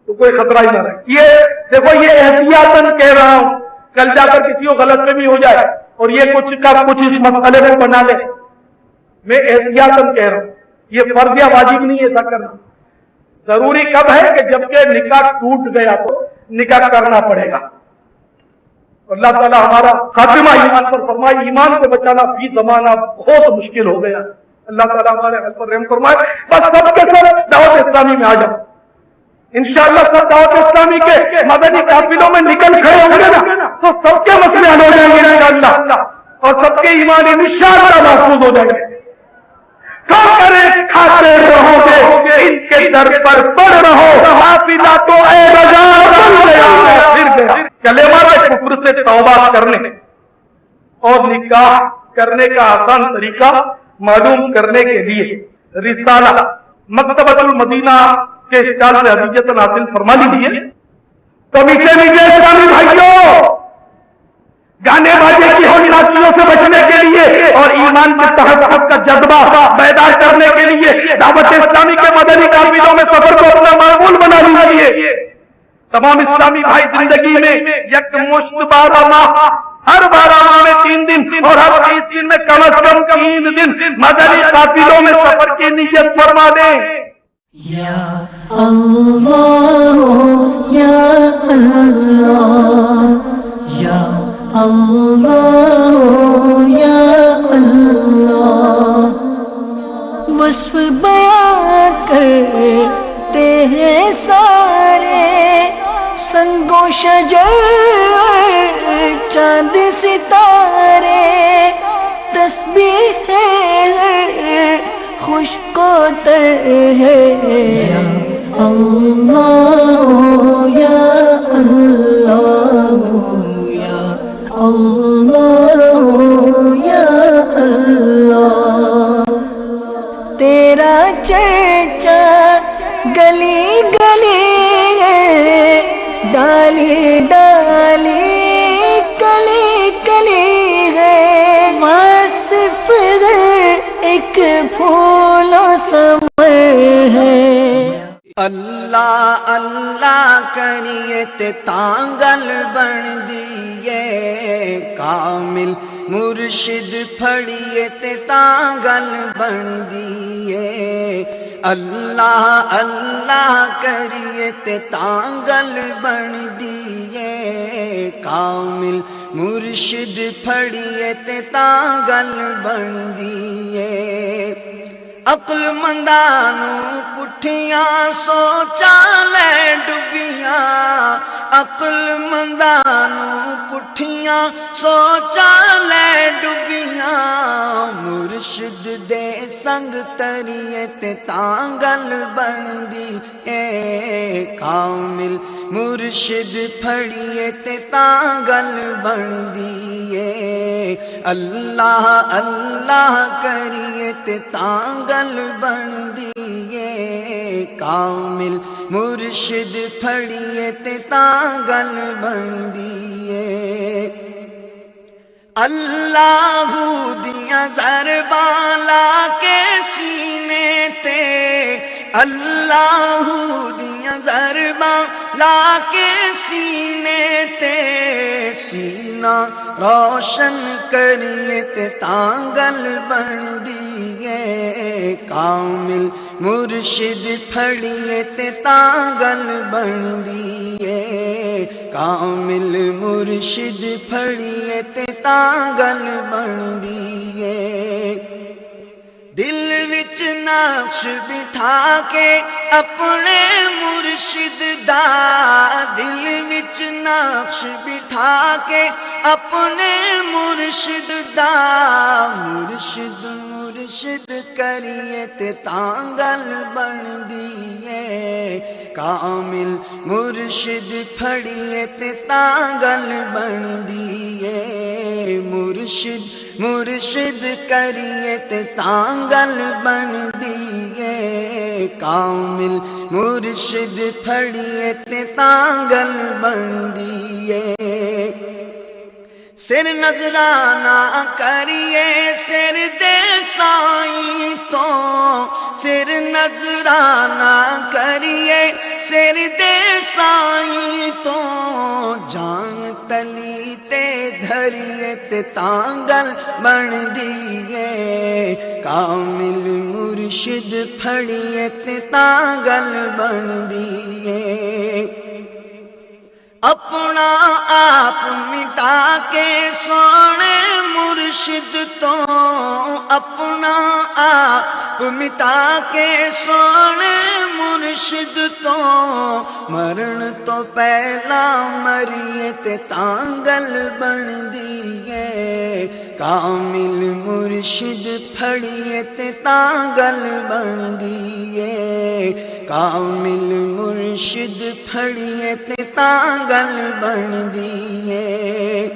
تو کوئی خطرہ ہی نہ رہے۔ یہ دیکھو، یہ احتیاطاً کہہ رہا ہوں، کل جا کر کسی کو غلط فہمی ہو جائے اور یہ کچھ کا کچھ اس مسئلے میں بنا لے، میں احتیاطاً کہہ رہا ہوں، یہ فرض یا واجب نہیں ایسا کرنا، ضروری کب ہے کہ جبکہ نکاح ٹوٹ گیا تو نکاح کرنا پڑے گا۔ اللہ تعالیٰ ہمارا خاتمہ ایمان پر فرمائے، ایمان کو بچانا فی زمانہ بہت مشکل ہو گیا، اللہ تعالیٰ ہمارے حل پر رحم فرمائے۔ بس سب کے سب دعوت اسلامی میں آ جاؤ، انشاءاللہ سب دعوت اسلامی کے مدنی قافلوں میں نکل کھڑے ہوں گے نا تو سب کے مسئلے حل ہو جائیں گے انشاءاللہ، اور سب کے ایمان انشاءاللہ محفوظ ہو جائیں گے۔ کھاتے رہو گے ان کے در پر پڑھ رہو، حافظہ تو اے رضا بن گیا پھر گیا۔ کلمہ کفر سے توبہ کرنے اور نکاح کرنے کا آسان طریقہ معلوم کرنے کے لیے رسالہ مکتبۃ المدینہ کے اسٹال سے حدیث حاصل فرما لیجیے۔ تو میٹھے اسلامی بھائیوں، گانے باجے کی ہونیوں سے بچنے کے لیے اور ایمان کے تحفظ کا جذبہ بیدار کرنے کے لیے دعوت اسلامی کے مدنی قافلوں میں سفر کو اپنا معمول بنا لیجیے۔ تمام اسلامی بھائی زندگی میں یک مشت 12 ماہ، ہر 12 ماہ میں 3 دن اور ہر 30 دن میں کم از کم 3 دن مدنی قافلوں میں سفر کی نیت فرما دیں۔ یا اللہ یا اللہ یا اللہ یا اللہ سارے سنگ و شجر چاند ستارے تسبیح ہے خشک و تر ہے یا اللہ یا اللہ یا اللہ یا اللہ تیرا چرچا گلی گلی ہے ڈالی ڈالی کلی کلی ہے واصف ایک پھول و ثمر ہے اللہ اللہ کریے تے تانگل بن دیئے کامل مرشد پھڑیے تے تانگل بن دیئے اللہ اللہ کریے تے تانگل بن دیئے کامل مرشد پھڑیے تے تانگل بن دیئے عقل مندانو پٹھیاں سوچا لے ڈبیاں عقل مندانو پٹھیاں سوچا لے ڈبیاں مرشد دے سنگ تریے تے تانگل بن دی اے کامل مرشد پھڑیے تے تانگل بن دیئے اللہ اللہ کریے تے تانگل بن دیئے کامل مرشد پھڑیے تے تانگل بن دیئے اللہ دیاں ضرباں لا کے سینے تے اللہ دیاں ضرباں لا کے سینے تے سینہ روشن کریے تے تانگل بن دیئے کامل مرشد پھڑیے تے تانگل بن دیئے کامل مرشد پھڑیے تے تانگل بن دیئے دل وچ نقش بٹھا کے اپنے مرشد دا دل وچ نقش بٹھا کے اپنے مرشد دا مرشد مرشد کریے تے تانگل بن دیئے کامل مرشد پھڑیے تے تانگل بن دیئے مرشد مرشد کریے تے تانگل بن دیئے کامل مرشد پھڑیے تے تانگل بن دیئے سر نظرانہ کریے سر دے سائیں تو سر نظرانہ کریے سر دے سائیں تو جان تلی تے دھریے تے تانگل بن دیئے کامل مرشد پھڑیے تے تانگل بن دیئے اپنا آپ مٹا کے سونے مرشد تو اپنا آپ مٹا کے سونے مرشد تو مرن تو پہلا مریے تے تانگل بن دیئے کامل مرشد پھڑیے تے تانگل بن دیئے کامل مرشد پھڑیے تے تانگل بن دیئے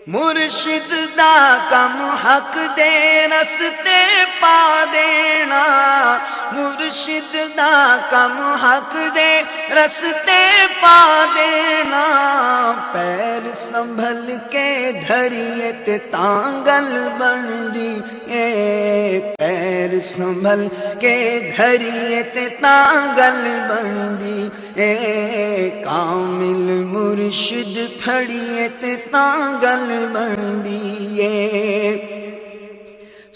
مرشد دا کم حق دے رستے پا دینا مرشد دا کم حق دے رستے پا دینا پیر سنبھل کے دھریے تے تانگل بن دیئے پیر سنبھل کے دھریے تے تانگل بن دیئے کامل مرشد پھڑیے تے تانگل بن دیئے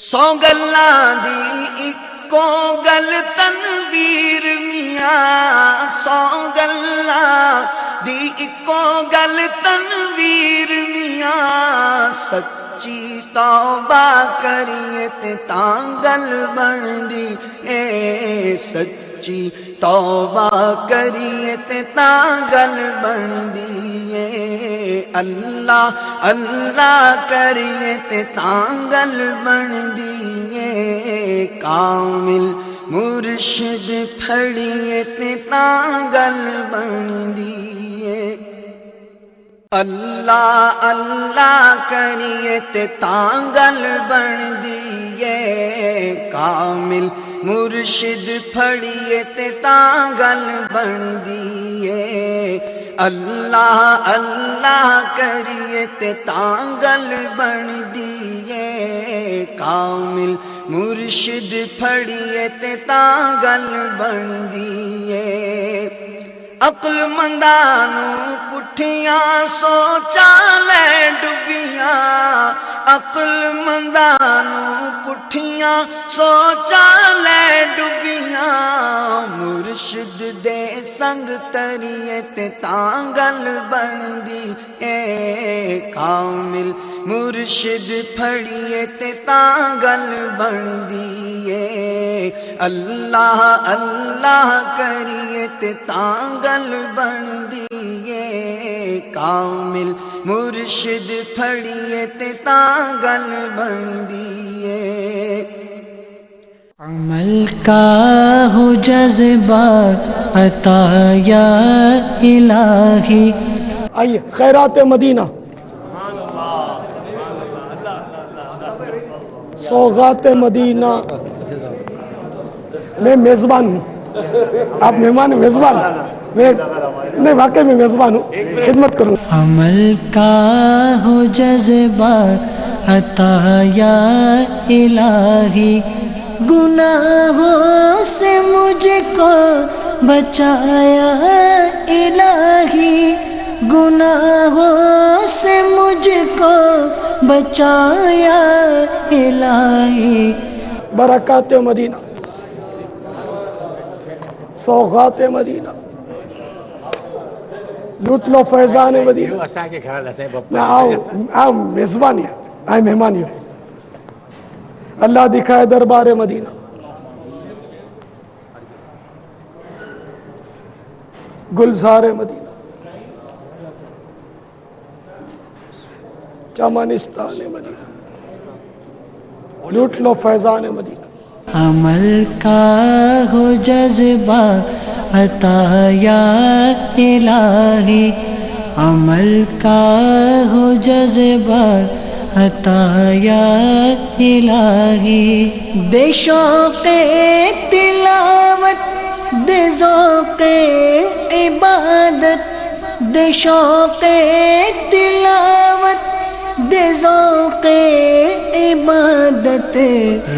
سو گلاں دی اکو گل تنویر میاں سو گلاں دی اکو گل تنویر میاں سچی توبہ کریے تے تانگل بن دیئے سچی سچی توبہ کریے تے تاں گل بندی ہے، اللہ اللہ کریے تے تاں گل بندی ہے، کامل مرشد پھڑیے تے تاں گل بندی ہے، اللہ اللہ کریے تے تاں گل بندی ہے، کامل مرشد پھڑیے تے تاں گل بندی ہے، اللہ اللہ کریے تے تاں گل بندی ہے، کامل مرشد پھڑیے تے تاں گل بندی ہے، عقل مندانوں پٹھیاں سوچاں لے ڈبیاں، عقل مندانوں پٹھیاں سوچاں لے ڈبیاں، مرشد دے سنگ تریے تے تاں گل بندی اے، کامل مرشد پھڑیے تے تاں گل بندی اے، اللہ اللہ کریے تے تاں گل بندی اے، کامل مرشد پھڑیے تے تاں گل بندی اے، عمل کا ہو جذبہ عطا یا الہی۔ آئیے خیرات مدینہ، سوغات مدینہ، میں میزبان ہوں، آپ مہمان ہیں، میزبان میں واقعی میں میزبان ہوں، خدمت کروں۔ عمل کا ہو جذبہ عطا یا الہی، گناہوں سے مجھ کو بچایا الہی، گناہوں سے مجھ کو بچایا الہی۔ برکات مدینہ، سوغات مدینہ، لطف و فیضان مدینہ، میں آؤ میزبانی ہے، آئے مہمانی ہو، اللہ دکھائے دربار مدینہ، گلزار مدینہ، چمنستان مدینہ، لطف و فیضان مدینہ۔ عمل کا ہو جذبہ عطا یا الہی، عمل کا ہو جذبہ عطا یا الہی، دے شوق تلاوت دے ذوق عبادت، دے شوق تلاوت دے ذوق عبادت،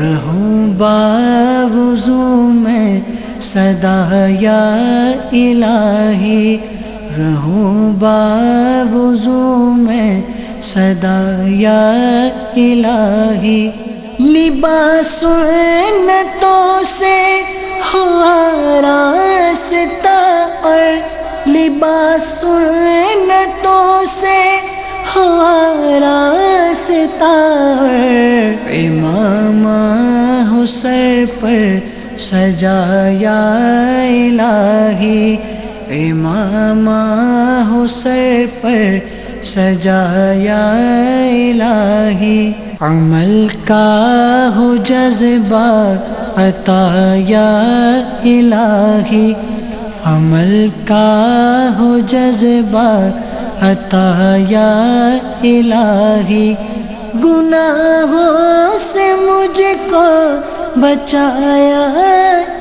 رہوں باوضو میں سدا یا الہی، رہوں باوضو میں سدا یا الہی، لباس سنتوں سے ہو آراستہ اور لباس سنتوں سے ہو آراستہ، امام ہو سر پر سجایا الہی، امام ہو سر پر سجایا الہی، عمل کا ہو جذبہ عطا یا الہی، عمل کا ہو جذبہ عطا یا الہی، گناہوں سے مجھ کو بچایا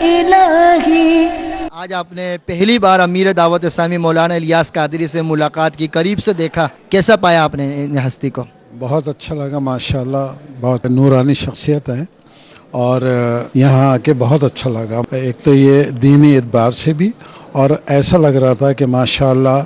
الہی۔ آج آپ نے پہلی بار امیر دعوت اسلامی مولانا الیاس قادری سے ملاقات کی، قریب سے دیکھا، کیسا پایا آپ نے ان ہستی کو؟ بہت اچھا لگا، ماشاءاللہ بہت نورانی شخصیت ہے، اور یہاں آ کے بہت اچھا لگا، ایک تو یہ دینی اعتبار سے بھی، اور ایسا لگ رہا تھا کہ ماشاءاللہ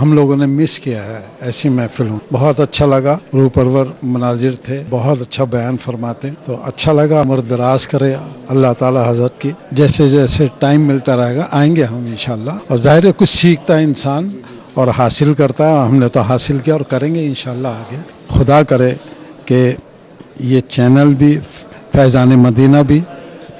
ہم لوگوں نے مس کیا ہے ایسی محفل ہوں، بہت اچھا لگا، روح پرور مناظر تھے، بہت اچھا بیان فرماتے، تو اچھا لگا، عمر دراز کرے اللہ تعالی حضرت کی، جیسے جیسے ٹائم ملتا رہے گا آئیں گے ہم انشاءاللہ، اور ظاہر ہے کچھ سیکھتا ہے انسان اور حاصل کرتا ہے، ہم نے تو حاصل کیا اور کریں گے انشاءاللہ آگے، خدا کرے کہ یہ چینل بھی فیضان مدینہ بھی